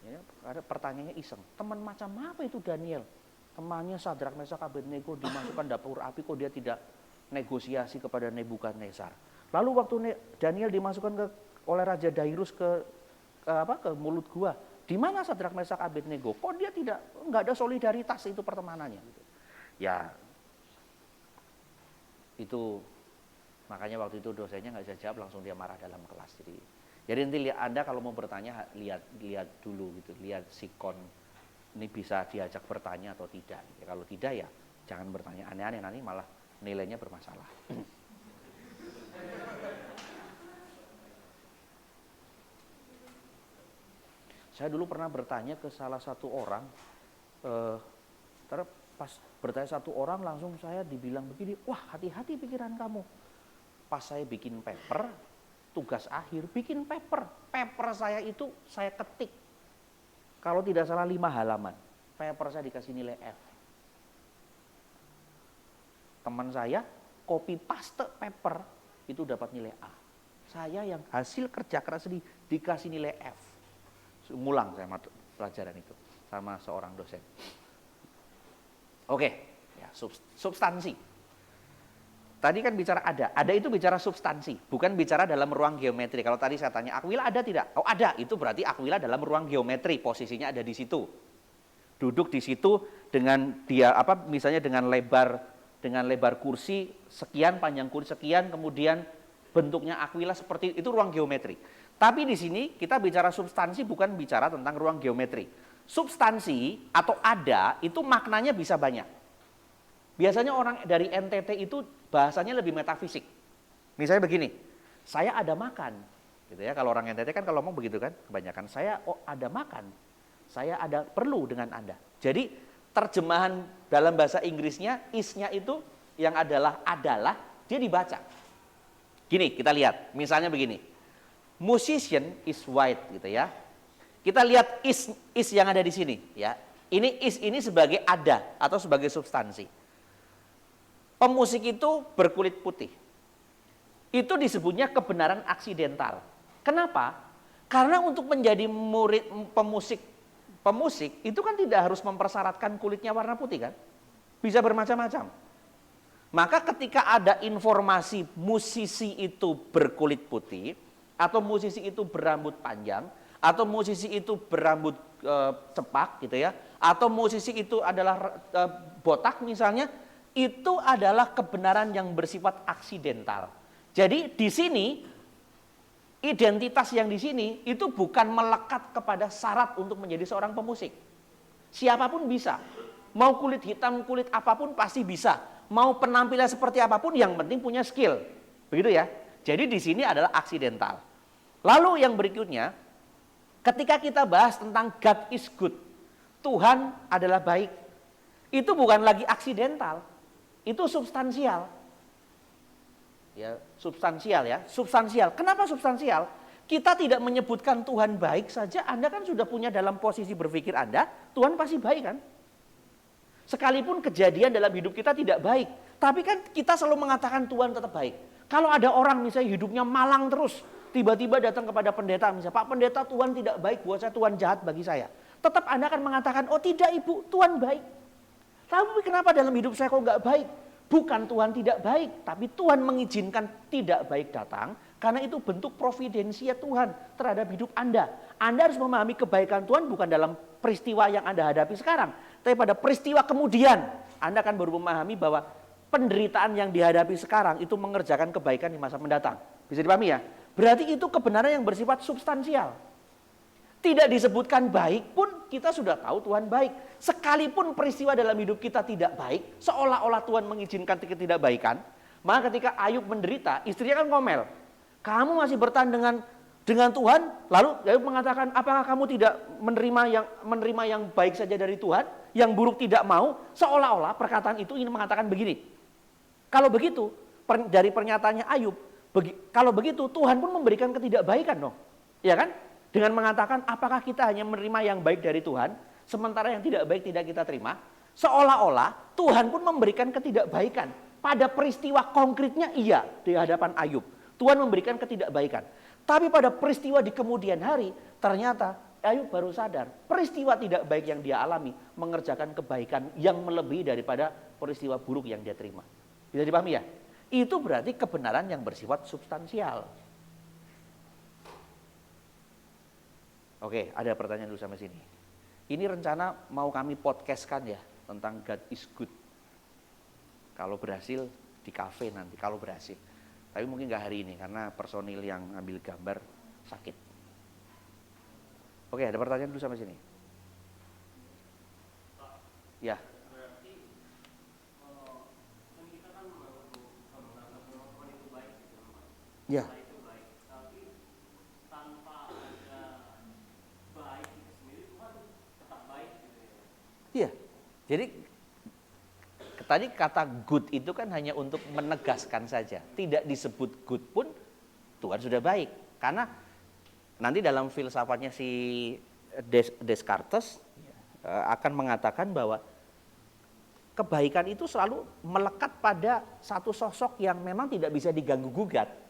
Ya, ada pertanyaannya iseng. Teman macam apa itu Daniel? Temannya Sadrak, Mesak, Abednego dimasukkan dapur api, kok dia tidak negosiasi kepada Nebukadnezar. Lalu waktu Daniel dimasukkan oleh Raja Dairus ke mulut gua, di mana Sadrak, Mesak, Abednego? Kok dia nggak ada solidaritas itu pertemanannya? Gitu. Ya, itu makanya waktu itu dosennya nggak bisa jawab, langsung dia marah dalam kelas. Jadi nanti Anda kalau mau bertanya lihat dulu gitu, lihat sikon ini bisa diajak bertanya atau tidak. Ya, kalau tidak ya jangan bertanya aneh-aneh, nanti malah nilainya bermasalah. Saya dulu pernah bertanya ke salah satu orang, pas bertanya satu orang langsung saya dibilang begini, wah hati-hati pikiran kamu. Pas saya bikin paper, tugas akhir, bikin paper saya itu saya ketik. Kalau tidak salah 5 halaman, paper saya dikasih nilai F. Teman saya copy paste paper itu dapat nilai A. Saya yang hasil kerja keras dikasih nilai F. Ngulang saya pelajaran itu sama seorang dosen. Oke, ya, substansi. Tadi kan bicara ada itu bicara substansi, bukan bicara dalam ruang geometri. Kalau tadi saya tanya Aquila ada tidak? Oh ada, itu berarti Aquila dalam ruang geometri, posisinya ada di situ. Duduk di situ dengan dia misalnya dengan lebar kursi sekian, panjang kursi sekian, kemudian bentuknya Aquila seperti itu, ruang geometri. Tapi di sini kita bicara substansi, bukan bicara tentang ruang geometri. Substansi atau ada itu maknanya bisa banyak. Biasanya orang dari NTT itu bahasanya lebih metafisik. Misalnya begini, saya ada makan, gitu ya. Kalau orang NTT kan kalau ngomong begitu kan, kebanyakan saya ada makan, saya ada perlu dengan Anda. Jadi terjemahan dalam bahasa Inggrisnya is-nya itu yang adalah dia dibaca. Gini, kita lihat, misalnya begini. Musician is white gitu ya. Kita lihat is yang ada di sini ya. Ini sebagai ada atau sebagai substansi. Pemusik itu berkulit putih. Itu disebutnya kebenaran aksidental. Kenapa? Karena untuk menjadi murid pemusik itu kan tidak harus mempersyaratkan kulitnya warna putih kan? Bisa bermacam-macam. Maka ketika ada informasi musisi itu berkulit putih, atau musisi itu berambut panjang, atau musisi itu berambut cepak gitu ya, atau musisi itu adalah botak misalnya, itu adalah kebenaran yang bersifat aksidental. Jadi di sini identitas yang di sini itu bukan melekat kepada syarat untuk menjadi seorang pemusik. Siapapun bisa, mau kulit hitam, kulit apapun pasti bisa, mau penampilan seperti apapun yang penting punya skill, begitu ya. Jadi di sini adalah aksidental. Lalu yang berikutnya, ketika kita bahas tentang God is good, Tuhan adalah baik, itu bukan lagi aksidental, itu substansial. ya, substansial ya, substansial. Kenapa substansial? Kita tidak menyebutkan Tuhan baik saja, Anda kan sudah punya dalam posisi berpikir Anda, Tuhan pasti baik kan? Sekalipun kejadian dalam hidup kita tidak baik, tapi kan kita selalu mengatakan Tuhan tetap baik. Kalau ada orang misalnya hidupnya malang terus, tiba-tiba datang kepada pendeta misalnya, Pak Pendeta Tuhan tidak baik buat saya, Tuhan jahat bagi saya. Tetap Anda akan mengatakan, oh tidak Ibu, Tuhan baik. Tapi kenapa dalam hidup saya kok nggak baik? Bukan Tuhan tidak baik, tapi Tuhan mengizinkan tidak baik datang, karena itu bentuk providensia Tuhan terhadap hidup Anda. Anda harus memahami kebaikan Tuhan bukan dalam peristiwa yang Anda hadapi sekarang, tapi pada peristiwa kemudian Anda akan baru memahami bahwa penderitaan yang dihadapi sekarang itu mengerjakan kebaikan di masa mendatang. Bisa dipahami ya? Berarti itu kebenaran yang bersifat substansial. Tidak disebutkan baik pun kita sudah tahu Tuhan baik. Sekalipun peristiwa dalam hidup kita tidak baik, seolah-olah Tuhan mengizinkan ketidakbaikan, maka ketika Ayub menderita, istrinya kan ngomel. Kamu masih bertahan dengan Tuhan, lalu Ayub mengatakan, apakah kamu tidak menerima yang baik saja dari Tuhan, yang buruk tidak mau? Seolah-olah perkataan itu ingin mengatakan begini. Kalau begitu, dari pernyataannya Ayub, kalau begitu Tuhan pun memberikan ketidakbaikan dong. Ya kan? Dengan mengatakan apakah kita hanya menerima yang baik dari Tuhan, sementara yang tidak baik tidak kita terima. Seolah-olah Tuhan pun memberikan ketidakbaikan. Pada peristiwa konkretnya iya di hadapan Ayub. Tuhan memberikan ketidakbaikan. Tapi pada peristiwa di kemudian hari, ternyata Ayub baru sadar. Peristiwa tidak baik yang dia alami mengerjakan kebaikan yang melebihi daripada peristiwa buruk yang dia terima. Bisa dipahami ya? Itu berarti kebenaran yang bersifat substansial. Oke, ada pertanyaan dulu sampai sini. Ini rencana mau kami podcastkan ya tentang God is good. Kalau berhasil di kafe nanti, kalau berhasil. Tapi mungkin nggak hari ini karena personil yang ambil gambar sakit. Oke, ada pertanyaan dulu sampai sini. Ya. Ya. Iya, jadi tadi kata good itu kan hanya untuk menegaskan saja. Tidak disebut good pun Tuhan sudah baik. Karena nanti dalam filsafatnya si Descartes akan mengatakan bahwa kebaikan itu selalu melekat pada satu sosok yang memang tidak bisa diganggu-gugat.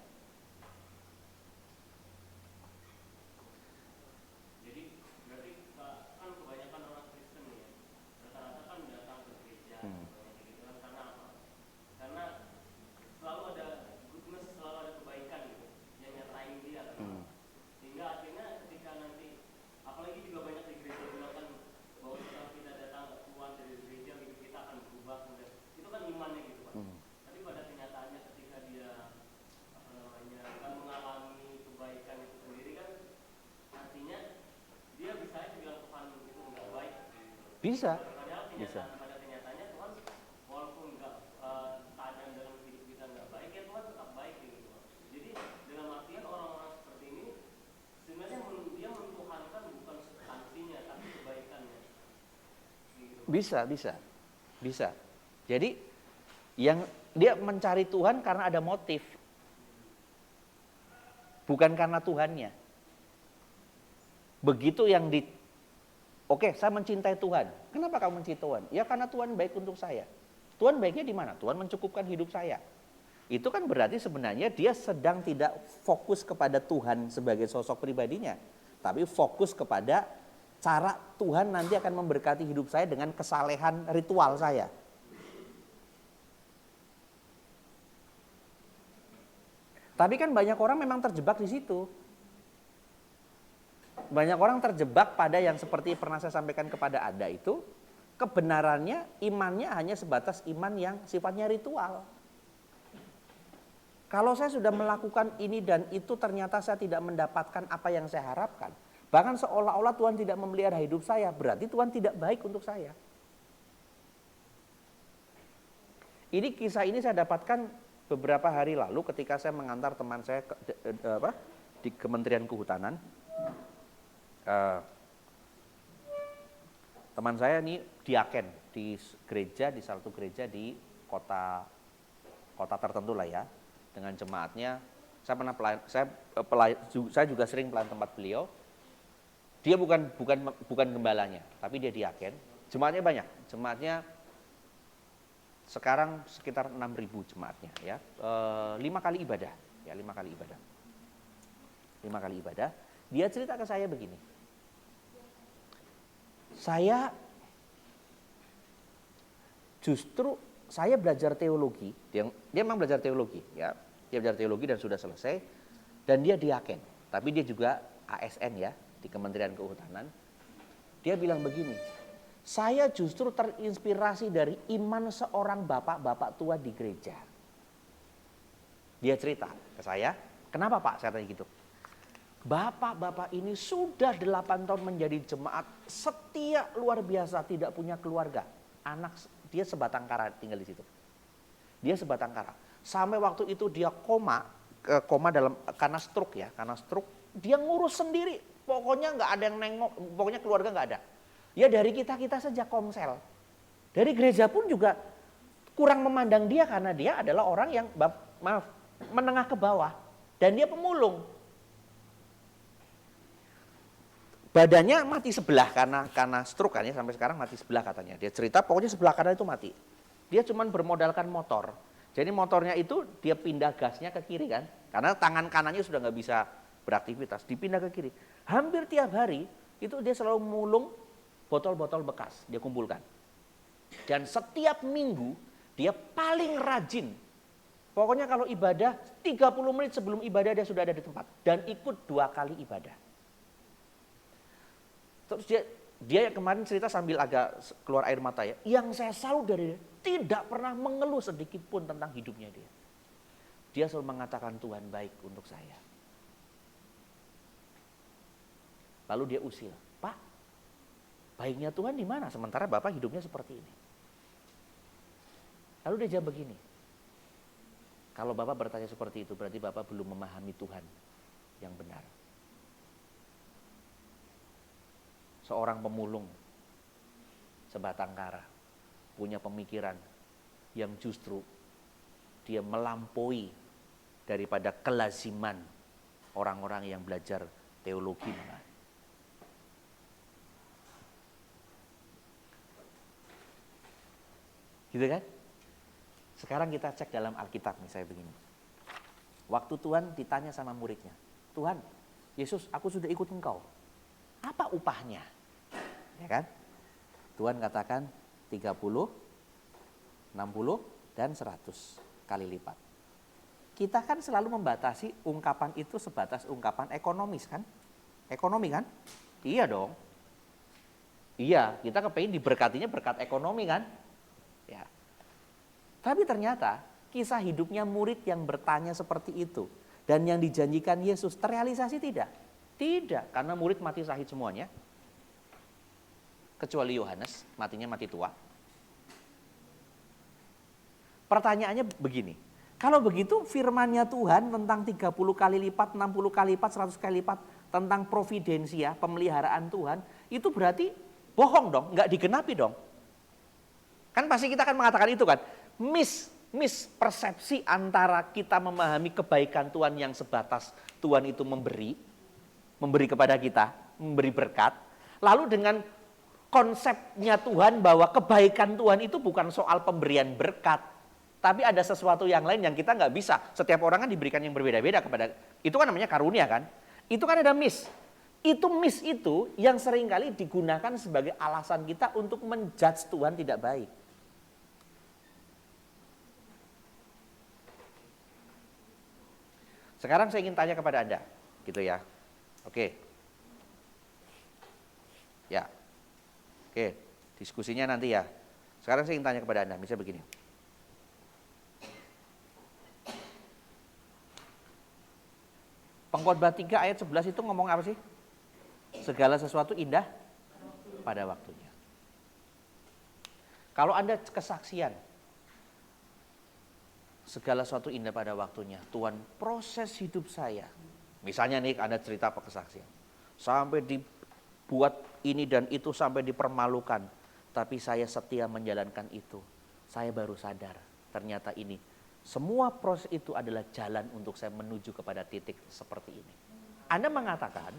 Bisa, bisa. Bisa. Jadi yang dia mencari Tuhan karena ada motif, bukan karena Tuhannya. Begitu yang Oke, saya mencintai Tuhan. Kenapa kamu mencintai Tuhan? Ya karena Tuhan baik untuk saya. Tuhan baiknya di mana? Tuhan mencukupkan hidup saya. Itu kan berarti sebenarnya dia sedang tidak fokus kepada Tuhan sebagai sosok pribadinya, tapi fokus kepada cara Tuhan nanti akan memberkati hidup saya dengan kesalehan ritual saya. Tapi kan banyak orang memang terjebak di situ. Banyak orang terjebak pada yang seperti pernah saya sampaikan kepada Anda itu, kebenarannya, imannya hanya sebatas iman yang sifatnya ritual. Kalau saya sudah melakukan ini dan itu ternyata saya tidak mendapatkan apa yang saya harapkan, bahkan seolah-olah Tuhan tidak memelihara hidup saya, berarti Tuhan tidak baik untuk saya. Kisah ini saya dapatkan beberapa hari lalu ketika saya mengantar teman saya di Kementerian Kehutanan. Teman saya ini diaken di gereja, di salah satu gereja di kota tertentu lah ya. dengan jemaatnya. Saya pernah saya juga sering pelayan tempat beliau. Dia bukan gembalanya, tapi dia diaken. Jemaatnya banyak. Jemaatnya sekarang sekitar 6.000 jemaatnya ya. 5 kali ibadah, ya 5 kali ibadah. 5 kali ibadah. Dia cerita ke saya begini. Saya belajar teologi, dia memang belajar teologi ya. Dia belajar teologi dan sudah selesai dan dia diaken. Tapi dia juga ASN ya di Kementerian Kehutanan. Dia bilang begini, saya justru terinspirasi dari iman seorang bapak-bapak tua di gereja. Dia cerita ke saya, kenapa Pak? Saya tanya gitu. Bapak-bapak ini sudah 8 tahun menjadi jemaat setia luar biasa, tidak punya keluarga. Anak dia sebatang kara tinggal di situ. Dia sebatang kara. Sampai waktu itu dia koma karena stroke ya, karena stroke dia ngurus sendiri. Pokoknya nggak ada yang nengok, pokoknya keluarga nggak ada. Ya dari kita saja komsel. Dari gereja pun juga kurang memandang dia karena dia adalah orang yang menengah ke bawah dan dia pemulung. Badannya mati sebelah karena stroke kan ya, sampai sekarang mati sebelah katanya. Dia cerita pokoknya sebelah kanan itu mati. Dia cuma bermodalkan motor. Jadi motornya itu dia pindah gasnya ke kiri kan. Karena tangan kanannya sudah nggak bisa beraktivitas, dipindah ke kiri. Hampir tiap hari itu dia selalu mulung botol-botol bekas, dia kumpulkan. Dan setiap minggu dia paling rajin. Pokoknya kalau ibadah 30 menit sebelum ibadah dia sudah ada di tempat dan ikut 2 kali ibadah. Terus dia kemarin cerita sambil agak keluar air mata ya. Yang saya salut dari dia, tidak pernah mengeluh sedikit pun tentang hidupnya dia. Dia selalu mengatakan Tuhan baik untuk saya. Lalu dia usil, Pak, baiknya Tuhan di mana? Sementara Bapak hidupnya seperti ini. Lalu dia jawab begini, kalau Bapak bertanya seperti itu berarti Bapak belum memahami Tuhan yang benar. Seorang pemulung sebatang kara punya pemikiran yang justru dia melampaui daripada kelaziman orang-orang yang belajar teologi. Gitu kan? Sekarang kita cek dalam Alkitab misalnya begini. Waktu Tuhan ditanya sama muridnya, Tuhan, Yesus, aku sudah ikut Engkau. Apa upahnya? Ya kan? Tuhan katakan 30, 60, dan 100 kali lipat. Kita kan selalu membatasi ungkapan itu sebatas ungkapan ekonomis kan? Ekonomi kan? Iya dong. Iya, kita kepengen diberkatinya berkat ekonomi kan? Ya. Tapi ternyata kisah hidupnya murid yang bertanya seperti itu dan yang dijanjikan Yesus terrealisasi tidak? Tidak, karena murid mati syahid semuanya. Kecuali Yohanes, matinya mati tua. Pertanyaannya begini, kalau begitu firman-Nya Tuhan tentang 30 kali lipat, 60 kali lipat, 100 kali lipat, tentang providensia, pemeliharaan Tuhan, itu berarti bohong dong, nggak digenapi dong. Kan pasti kita akan mengatakan itu kan, persepsi antara kita memahami kebaikan Tuhan yang sebatas Tuhan itu memberi kepada kita, memberi berkat. Lalu dengan konsepnya Tuhan bahwa kebaikan Tuhan itu bukan soal pemberian berkat, tapi ada sesuatu yang lain yang kita nggak bisa. Setiap orang kan diberikan yang berbeda-beda kepada, itu kan namanya karunia kan. Itu kan ada itu yang seringkali digunakan sebagai alasan kita untuk menjudge Tuhan tidak baik. Sekarang saya ingin tanya kepada Anda, gitu ya. Oke. Ya. Oke, diskusinya nanti ya. Sekarang saya ingin tanya kepada Anda, misalnya begini. Pengkhotbah 3 ayat 11 itu ngomong apa sih? Segala sesuatu indah pada waktunya. Kalau Anda kesaksian, segala sesuatu indah pada waktunya. Tuhan, proses hidup saya. Misalnya nih Anda cerita apa kesaksian. Sampai dibuat ini dan itu, sampai dipermalukan. Tapi saya setia menjalankan itu. Saya baru sadar, ternyata ini Semua proses itu adalah jalan untuk saya menuju kepada titik seperti ini. Anda mengatakan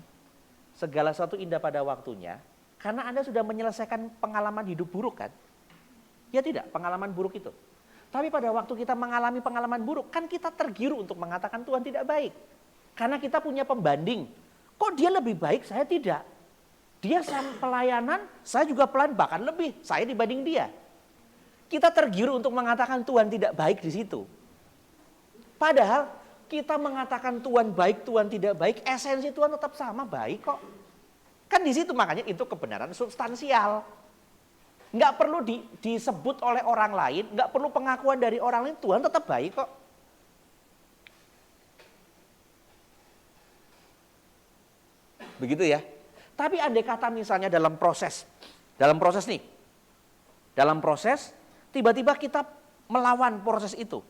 segala sesuatu indah pada waktunya karena Anda sudah menyelesaikan pengalaman hidup buruk kan? Ya tidak, pengalaman buruk itu. Tapi pada waktu kita mengalami pengalaman buruk, kan kita tergiur untuk mengatakan Tuhan tidak baik. Karena kita punya pembanding. Kok dia lebih baik, saya tidak. Dia pelayanan, saya juga pelayan, bahkan lebih. Saya dibanding dia. Kita tergiur untuk mengatakan Tuhan tidak baik di situ. Padahal kita mengatakan Tuhan baik, Tuhan tidak baik, esensi Tuhan tetap sama, baik kok. Kan di situ makanya itu kebenaran substansial. Nggak perlu disebut oleh orang lain, nggak perlu pengakuan dari orang lain, Tuhan tetap baik kok. Begitu ya. Tapi andai kata misalnya dalam proses tiba-tiba kita melawan proses itu.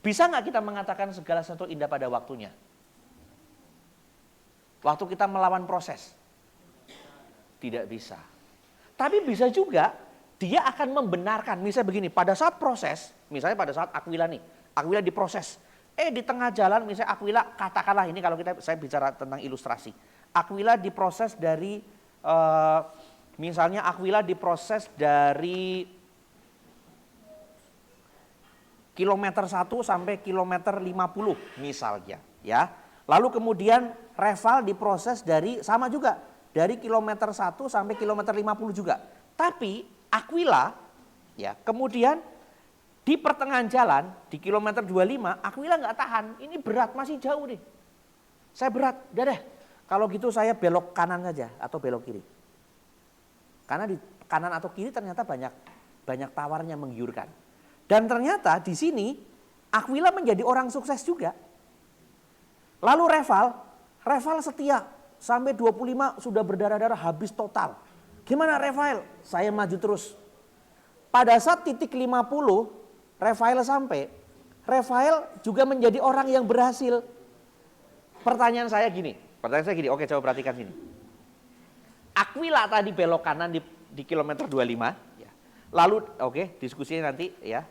Bisa nggak kita mengatakan segala sesuatu indah pada waktunya? Waktu kita melawan proses? Tidak bisa. Tapi bisa juga dia akan membenarkan. Misalnya begini, pada saat proses, misalnya pada saat Aquila nih, Aquila diproses. Di tengah jalan misalnya Aquila, katakanlah ini kalau saya bicara tentang ilustrasi. Aquila diproses dari, misalnya Aquila diproses dari kilometer 1 sampai kilometer 50 misalnya. Ya. Lalu kemudian Reval diproses dari, sama juga, dari kilometer 1 sampai kilometer 50 juga. Tapi Aquila, ya, kemudian di pertengahan jalan, di kilometer 25, Aquila nggak tahan, ini berat, masih jauh nih. Saya berat, udah deh. Kalau gitu saya belok kanan saja atau belok kiri. Karena di kanan atau kiri ternyata banyak tawarnya menggiurkan. Dan ternyata di sini Aquila menjadi orang sukses juga. Lalu Reval setia sampai 25 sudah berdarah-darah habis total. Gimana Reval? Saya maju terus. Pada saat titik 50 Reval sampai, Reval juga menjadi orang yang berhasil. Pertanyaan saya gini, oke coba perhatikan sini. Aquila tadi belok kanan di kilometer 25, ya. Lalu oke, diskusinya nanti ya.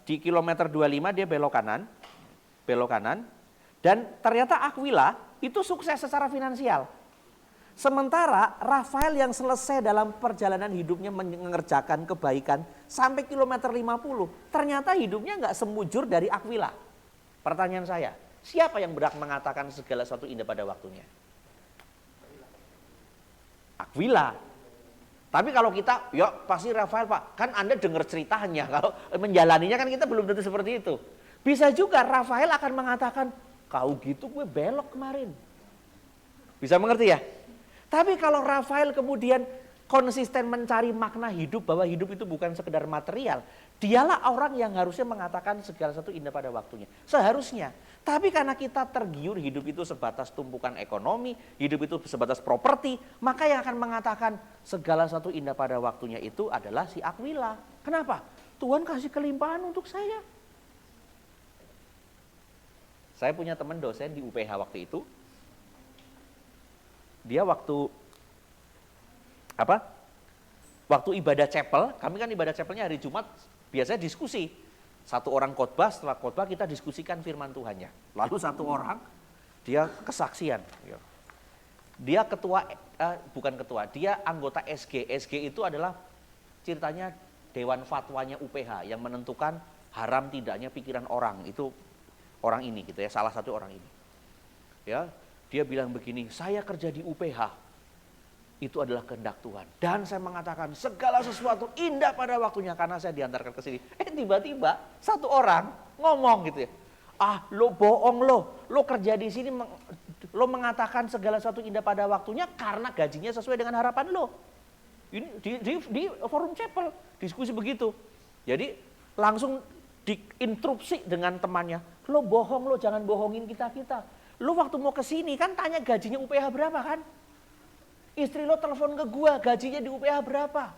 Di kilometer 25 dia belok kanan, dan ternyata Aquila itu sukses secara finansial. Sementara Rafael yang selesai dalam perjalanan hidupnya mengerjakan kebaikan sampai kilometer 50, ternyata hidupnya nggak semujur dari Aquila. Pertanyaan saya, siapa yang berhak mengatakan segala sesuatu indah pada waktunya? Aquila. Tapi kalau kita, ya pasti Rafael Pak, kan Anda dengar ceritanya, kalau menjalaninya kan kita belum tentu seperti itu. Bisa juga Rafael akan mengatakan, kau gitu gue belok kemarin. Bisa mengerti ya? Tapi kalau Rafael kemudian konsisten mencari makna hidup, bahwa hidup itu bukan sekedar material, dialah orang yang harusnya mengatakan segala sesuatu indah pada waktunya. Seharusnya. Tapi karena kita tergiur hidup itu sebatas tumpukan ekonomi, hidup itu sebatas properti, maka yang akan mengatakan segala sesuatu indah pada waktunya itu adalah si Aquila. Kenapa? Tuhan kasih kelimpahan untuk saya. Saya punya teman dosen di UPH waktu itu. Dia waktu ibadah chapel, kami kan ibadah chapelnya hari Jumat, biasanya diskusi. Satu orang khotbah, setelah khotbah kita diskusikan firman Tuhannya. Lalu satu orang, dia kesaksian. Dia dia anggota SG. SG itu adalah ceritanya Dewan Fatwanya UPH yang menentukan haram tidaknya pikiran orang. Itu orang ini gitu ya, salah satu orang ini. Ya, dia bilang begini, saya kerja di UPH, itu adalah kehendak Tuhan. Dan saya mengatakan segala sesuatu indah pada waktunya karena saya diantarkan ke sini. Tiba-tiba satu orang ngomong gitu ya, lo bohong lo kerja di sini, lo mengatakan segala sesuatu indah pada waktunya karena gajinya sesuai dengan harapan lo. Ini di forum chapel diskusi begitu. Jadi langsung diinterupsi dengan temannya, lo bohong, lo jangan bohongin kita. Lo waktu mau ke sini kan tanya gajinya UPH berapa kan? Istri lo telepon ke gua, gajinya di UPH berapa?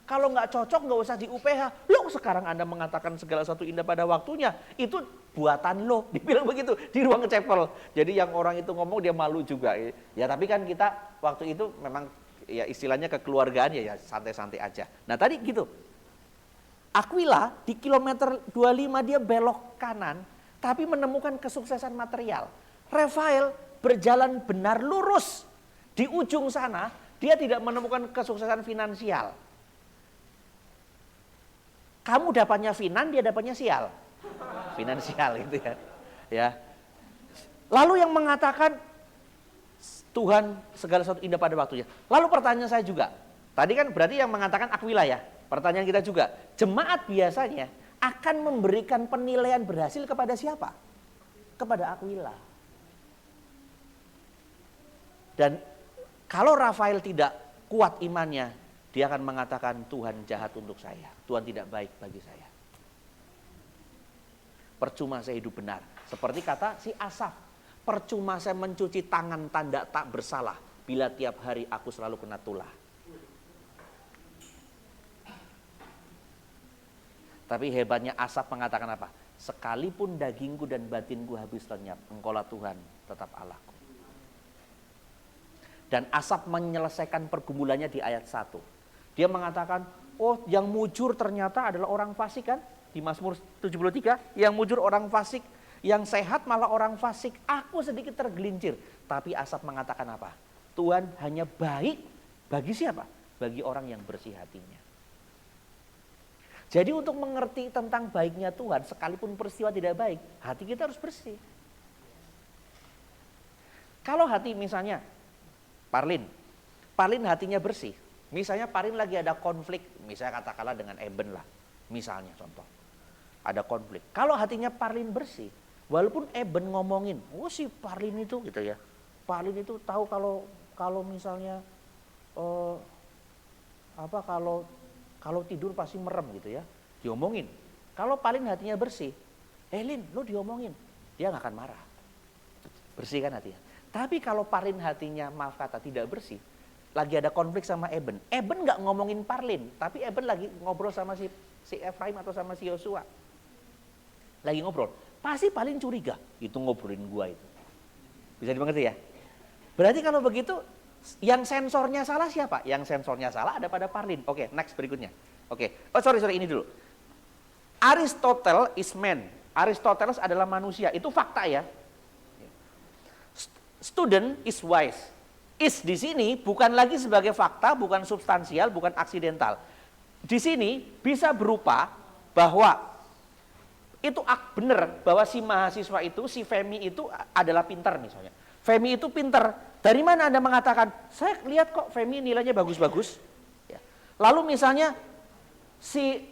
Kalau nggak cocok nggak usah di UPH. Lo sekarang Anda mengatakan segala sesuatu indah pada waktunya, itu buatan lo. Dibilang begitu di ruang chapel. Jadi yang orang itu ngomong dia malu juga. Ya tapi kan kita waktu itu memang ya istilahnya kekeluargaan ya santai-santai aja. Nah tadi gitu. Aquila di kilometer 25 dia belok kanan, tapi menemukan kesuksesan material. Rafael berjalan benar lurus. Di ujung sana, dia tidak menemukan kesuksesan finansial. Kamu dapatnya dia dapatnya sial. Finansial itu ya. Ya. Lalu yang mengatakan Tuhan segala sesuatu indah pada waktunya. Lalu pertanyaan saya juga, tadi kan berarti yang mengatakan Aquila ya. Pertanyaan kita juga, jemaat biasanya akan memberikan penilaian berhasil kepada siapa? Kepada Aquila. Dan kalau Rafael tidak kuat imannya, dia akan mengatakan Tuhan jahat untuk saya. Tuhan tidak baik bagi saya. Percuma saya hidup benar. Seperti kata si Asaf, percuma saya mencuci tangan tanda tak bersalah bila tiap hari aku selalu kena tulah. Tapi hebatnya Asaf mengatakan apa? Sekalipun dagingku dan batinku habis lenyap, Engkaulah Tuhan tetap Allahku. Dan Asaf menyelesaikan pergumulannya di ayat 1. Dia mengatakan, oh yang mujur ternyata adalah orang fasik kan? Di Mazmur 73, yang mujur orang fasik, yang sehat malah orang fasik. Aku sedikit tergelincir. Tapi Asaf mengatakan apa? Tuhan hanya baik bagi siapa? Bagi orang yang bersih hatinya. Jadi untuk mengerti tentang baiknya Tuhan, sekalipun peristiwa tidak baik, hati kita harus bersih. Kalau hati misalnya, Parlin hatinya bersih. Misalnya Parlin lagi ada konflik, misalnya katakanlah dengan Eben lah, misalnya contoh. Ada konflik. Kalau hatinya Parlin bersih, walaupun Eben ngomongin, oh si Parlin itu gitu ya. Parlin itu tahu kalau misalnya kalau tidur pasti merem gitu ya. Diomongin. Kalau Parlin hatinya bersih, Lin, lo diomongin, dia nggak akan marah. Bersih kan hatinya. Tapi kalau Parlin hatinya maaf kata tidak bersih, lagi ada konflik sama Eben nggak ngomongin Parlin, tapi Eben lagi ngobrol sama si Efraim atau sama si Yosua. Lagi ngobrol, pasti paling curiga, itu ngobrolin gua itu. Bisa dimengerti ya? Berarti kalau begitu, yang sensornya salah siapa? Yang sensornya salah ada pada Parlin. Oke, next berikutnya. Oke, sorry ini dulu. Aristotle is man. Aristoteles adalah manusia, itu fakta ya. Student is wise. Is di sini bukan lagi sebagai fakta, bukan substansial, bukan aksidental. Di sini bisa berupa bahwa itu benar bahwa si mahasiswa itu, si Femi itu adalah pintar misalnya. Femi itu pintar. Dari mana Anda mengatakan? Saya lihat kok Femi nilainya bagus-bagus. Ya. Lalu misalnya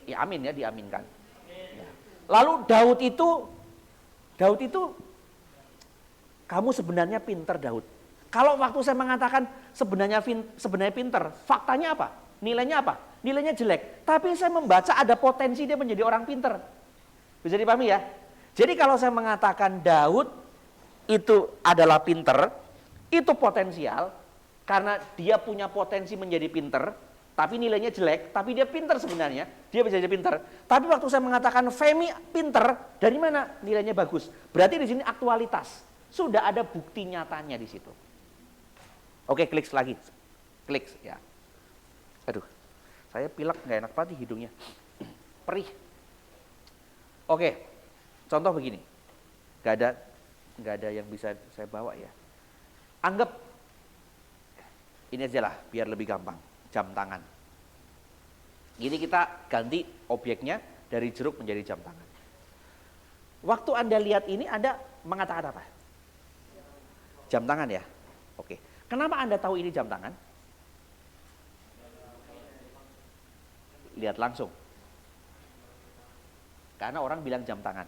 ya amin ya, diaminkan. Ya. Lalu Daud itu kamu sebenarnya pintar Daud. Kalau waktu saya mengatakan sebenarnya pintar, faktanya apa? Nilainya apa? Nilainya jelek. Tapi saya membaca ada potensi dia menjadi orang pintar. Bisa dipahami ya? Jadi kalau saya mengatakan Daud itu adalah pinter, itu potensial, karena dia punya potensi menjadi pinter, tapi nilainya jelek, tapi dia pinter sebenarnya, dia bisa jadi pinter. Tapi waktu saya mengatakan Femi pinter, dari mana nilainya bagus? Berarti di sini aktualitas, sudah ada bukti nyatanya di situ. Oke, klik lagi, klik ya. Aduh, saya pilek nggak enak banget hidungnya, perih. Oke, contoh begini, nggak ada yang bisa saya bawa ya. Anggap ini aja lah, biar lebih gampang, jam tangan. Ini kita ganti objeknya dari jeruk menjadi jam tangan. Waktu Anda lihat ini, Anda mengatakan apa? Jam tangan ya? Oke, kenapa Anda tahu ini jam tangan? Lihat langsung. Karena orang bilang jam tangan.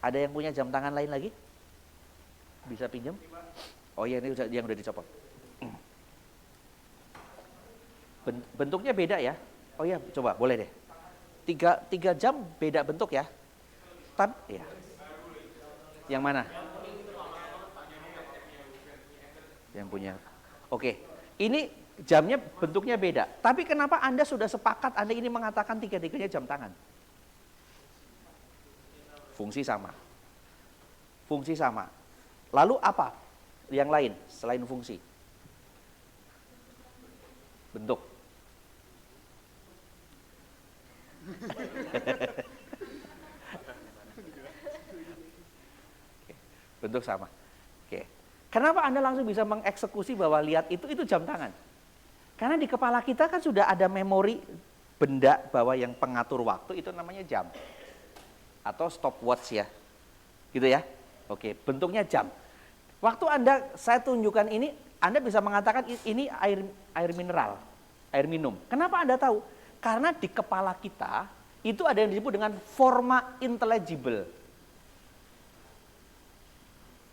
Ada yang punya jam tangan lain lagi? Bisa pinjam? Oh iya, ini yang udah dicopot. Bentuknya beda ya? Oh iya, coba boleh deh. Tiga jam beda bentuk ya? Ya. Yang mana? Yang punya. Oke, ini jamnya bentuknya beda. Tapi kenapa Anda sudah sepakat Anda ini mengatakan tiga-tiganya jam tangan? Fungsi sama. Fungsi sama. Lalu apa yang lain selain fungsi? Bentuk. bentuk sama. Oke. Kenapa Anda langsung bisa mengeksekusi bahwa lihat itu jam tangan? Karena di kepala kita kan sudah ada memori benda bahwa yang pengatur waktu itu namanya jam. Atau stopwatch ya. Gitu ya. Oke, bentuknya jam. Waktu saya tunjukkan ini, Anda bisa mengatakan ini air mineral, air minum. Kenapa Anda tahu? Karena di kepala kita itu ada yang disebut dengan forma intelligible.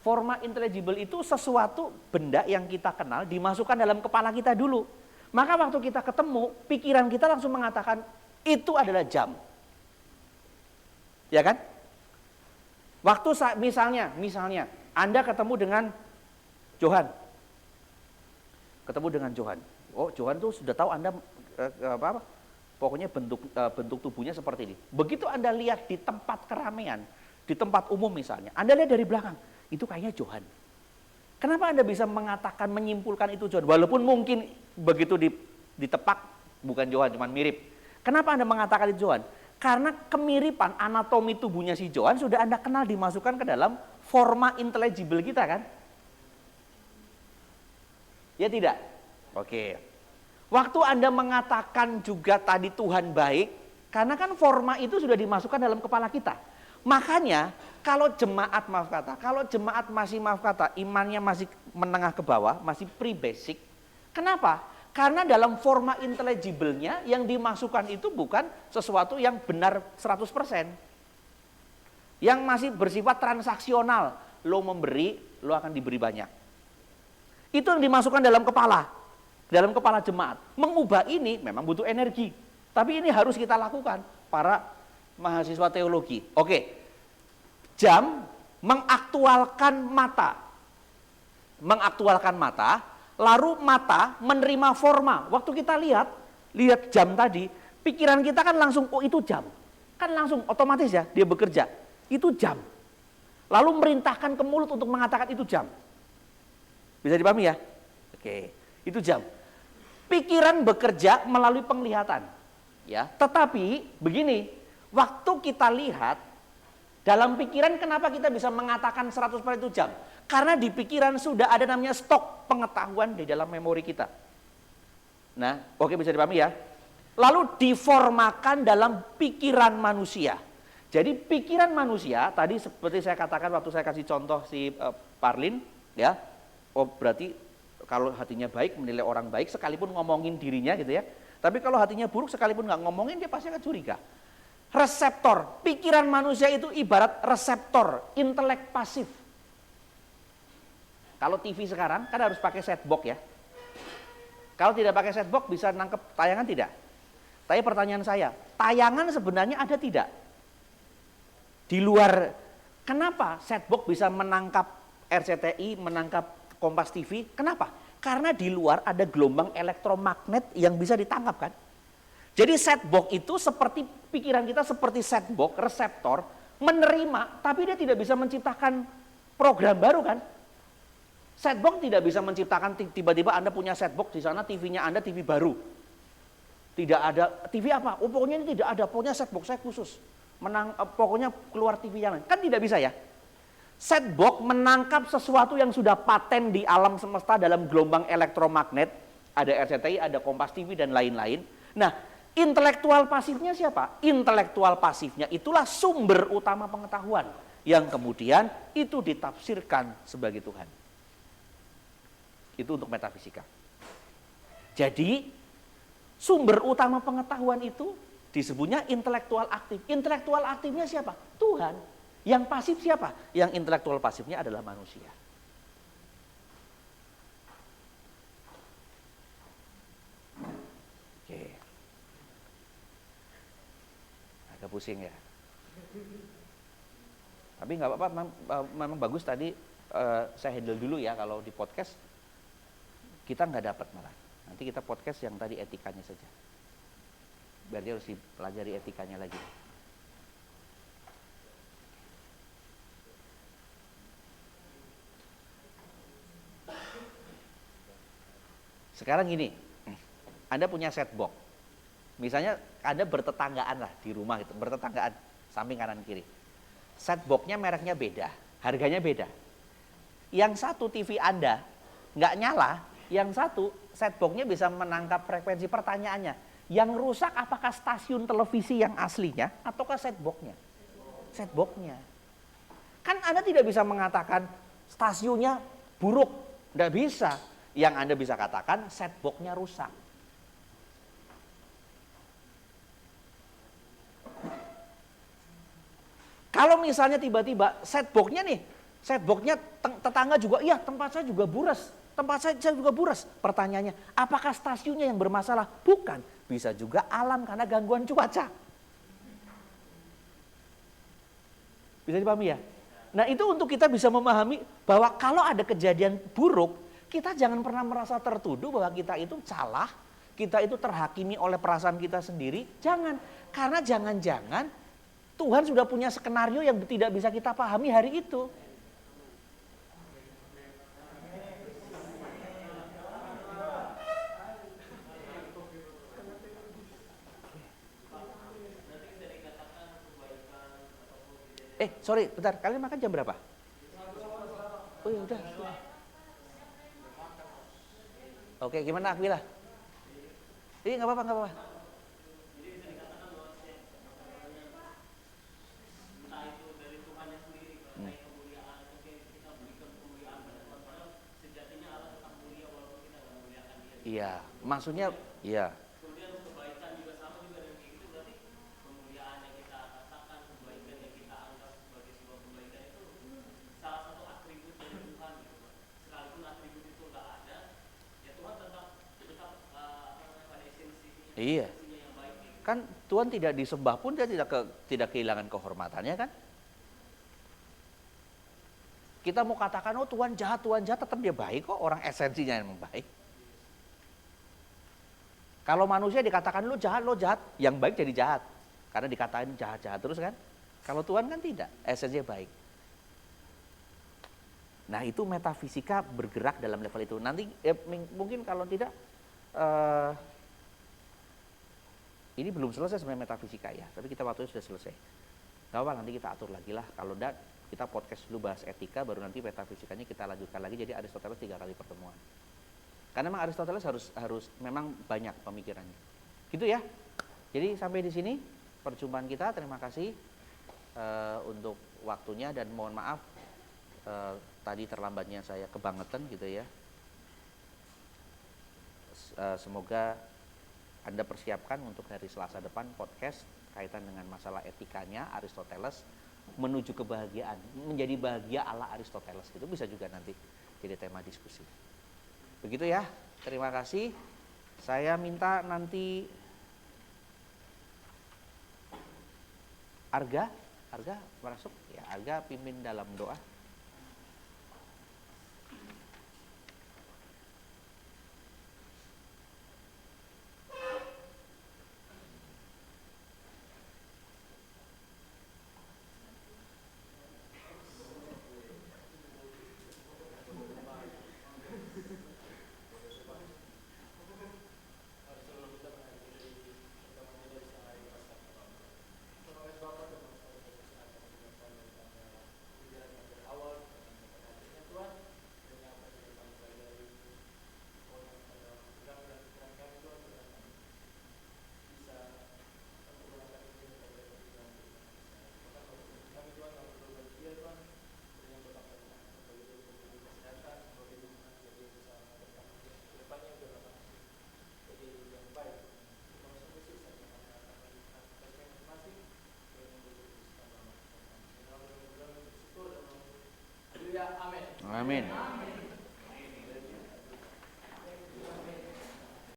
Forma intelligible itu sesuatu benda yang kita kenal dimasukkan dalam kepala kita dulu. Maka waktu kita ketemu, pikiran kita langsung mengatakan itu adalah jam. Ya kan? Waktu misalnya Anda ketemu dengan Johan. Ketemu dengan Johan. Oh, Johan tuh sudah tahu Anda pokoknya bentuk tubuhnya seperti ini. Begitu Anda lihat di tempat keramaian, di tempat umum misalnya, Anda lihat dari belakang, itu kayaknya Johan. Kenapa Anda bisa mengatakan, menyimpulkan itu Johan? Walaupun mungkin begitu ditepak, bukan Johan, cuma mirip. Kenapa Anda mengatakan itu Johan? Karena kemiripan anatomi tubuhnya si Johan sudah Anda kenal, dimasukkan ke dalam forma intelligible kita kan? Ya tidak? Oke. Waktu Anda mengatakan juga tadi Tuhan baik, karena kan forma itu sudah dimasukkan dalam kepala kita. Makanya kalau jemaat masih imannya masih menengah ke bawah, masih pre-basic. Kenapa? Karena dalam forma intelligible-nya yang dimasukkan itu bukan sesuatu yang benar 100%. Yang masih bersifat transaksional. Lo memberi, lo akan diberi banyak. Itu yang dimasukkan dalam kepala. Dalam kepala jemaat. Mengubah ini memang butuh energi. Tapi ini harus kita lakukan, para mahasiswa teologi. Oke, jam mengaktualkan mata. Mengaktualkan mata, lalu mata menerima forma. Waktu kita lihat jam tadi, pikiran kita kan langsung, oh itu jam. Kan langsung otomatis ya, dia bekerja. Itu jam. Lalu merintahkan ke mulut untuk mengatakan itu jam. Bisa dipahami ya? Oke, itu jam. Pikiran bekerja melalui penglihatan, ya. Tetapi begini, waktu kita lihat dalam pikiran, kenapa kita bisa mengatakan 100% itu jam? Karena di pikiran sudah ada namanya stok pengetahuan di dalam memori kita. Nah, oke, bisa dipahami ya. Lalu diformakan dalam pikiran manusia. Jadi pikiran manusia tadi seperti saya katakan waktu saya kasih contoh si Parlin, ya. Oh, berarti kalau hatinya baik, menilai orang baik, sekalipun ngomongin dirinya gitu ya. Tapi kalau hatinya buruk, sekalipun nggak ngomongin, dia pasti akan curiga. Reseptor, pikiran manusia itu ibarat reseptor, intelek pasif. Kalau TV sekarang kan harus pakai set box ya. Kalau tidak pakai set box bisa nangkep tayangan tidak? Tapi pertanyaan saya, tayangan sebenarnya ada tidak? Di luar, kenapa set box bisa menangkap RCTI, menangkap Kompas TV, kenapa? Karena di luar ada gelombang elektromagnet yang bisa ditangkap kan. Jadi set box itu seperti pikiran kita seperti set box, reseptor, menerima, tapi dia tidak bisa menciptakan program baru kan. Set box tidak bisa menciptakan, tiba-tiba Anda punya set box di sana, TV-nya Anda TV baru. Tidak ada, TV apa? Oh pokoknya ini tidak ada, pokoknya set box saya khusus. Pokoknya keluar TV yang lain. Kan tidak bisa ya. Set box menangkap sesuatu yang sudah paten di alam semesta dalam gelombang elektromagnet. Ada RCTI, ada Kompas TV dan lain-lain. Nah, intelektual pasifnya siapa? Intelektual pasifnya itulah sumber utama pengetahuan. Yang kemudian itu ditafsirkan sebagai Tuhan. Itu untuk metafisika. Jadi, sumber utama pengetahuan itu disebutnya intelektual aktif. Intelektual aktifnya siapa? Tuhan. Yang pasif siapa? Yang intelektual pasifnya adalah manusia. Oke. Agak pusing ya. Tapi nggak apa-apa, memang bagus tadi saya handle dulu ya kalau di podcast kita nggak dapat malah. Nanti kita podcast yang tadi etikanya saja. Biar dia harus dipelajari etikanya lagi. Sekarang gini, Anda punya set box. Misalnya Anda bertetanggaan lah di rumah gitu, bertetanggaan samping kanan kiri. Set box-nya mereknya beda, harganya beda. Yang satu TV Anda nggak nyala, yang satu setboxnya bisa menangkap frekuensi pertanyaannya. Yang rusak apakah stasiun televisi yang aslinya ataukah setboxnya? Setboxnya. Kan Anda tidak bisa mengatakan stasiunnya buruk, nggak bisa. Yang Anda bisa katakan setboxnya rusak. Kalau misalnya tiba-tiba setboxnya nih, setboxnya tetangga juga, iya tempat saya juga buras, tempat saya juga buras. Pertanyaannya, apakah stasiunnya yang bermasalah? Bukan, bisa juga alam karena gangguan cuaca. Bisa dipahami ya? Nah itu untuk kita bisa memahami bahwa kalau ada kejadian buruk, kita jangan pernah merasa tertuduh bahwa kita itu salah, kita itu terhakimi oleh perasaan kita sendiri. Jangan, karena jangan-jangan Tuhan sudah punya skenario yang tidak bisa kita pahami hari itu. Sorry, bentar. Kalian makan jam berapa? Oh ya udah. Oke, gimana Aquila? Nggak apa-apa, nggak apa-apa. Iya, maksudnya iya. Iya. Kan Tuhan tidak disembah pun dia tidak kehilangan kehormatannya kan? Kita mau katakan oh Tuhan jahat, tetap dia baik kok, orang esensinya yang baik. Kalau manusia dikatakan lo jahat, yang baik jadi jahat. Karena dikatakan jahat-jahat terus kan. Kalau Tuhan kan tidak, esensinya baik. Nah itu metafisika bergerak dalam level itu. Nanti mungkin kalau tidak, ini belum selesai sebenarnya metafisika ya. Tapi kita waktunya sudah selesai. Gak apa nanti kita atur lagi lah. Kalau enggak, kita podcast dulu bahas etika, baru nanti metafisikanya kita lanjutkan lagi. Jadi Aristoteles 3 kali pertemuan. Karena memang Aristoteles harus memang banyak pemikirannya. Gitu ya. Jadi sampai di sini perjumpaan kita. Terima kasih untuk waktunya dan mohon maaf tadi terlambatnya saya kebangetan gitu ya. Semoga Anda persiapkan untuk hari Selasa depan podcast kaitan dengan masalah etikanya Aristoteles menuju kebahagiaan, menjadi bahagia ala Aristoteles. Itu bisa juga nanti jadi tema diskusi. Begitu ya, terima kasih. Saya minta nanti Arga masuk ya, Arga pimpin dalam doa. Amin.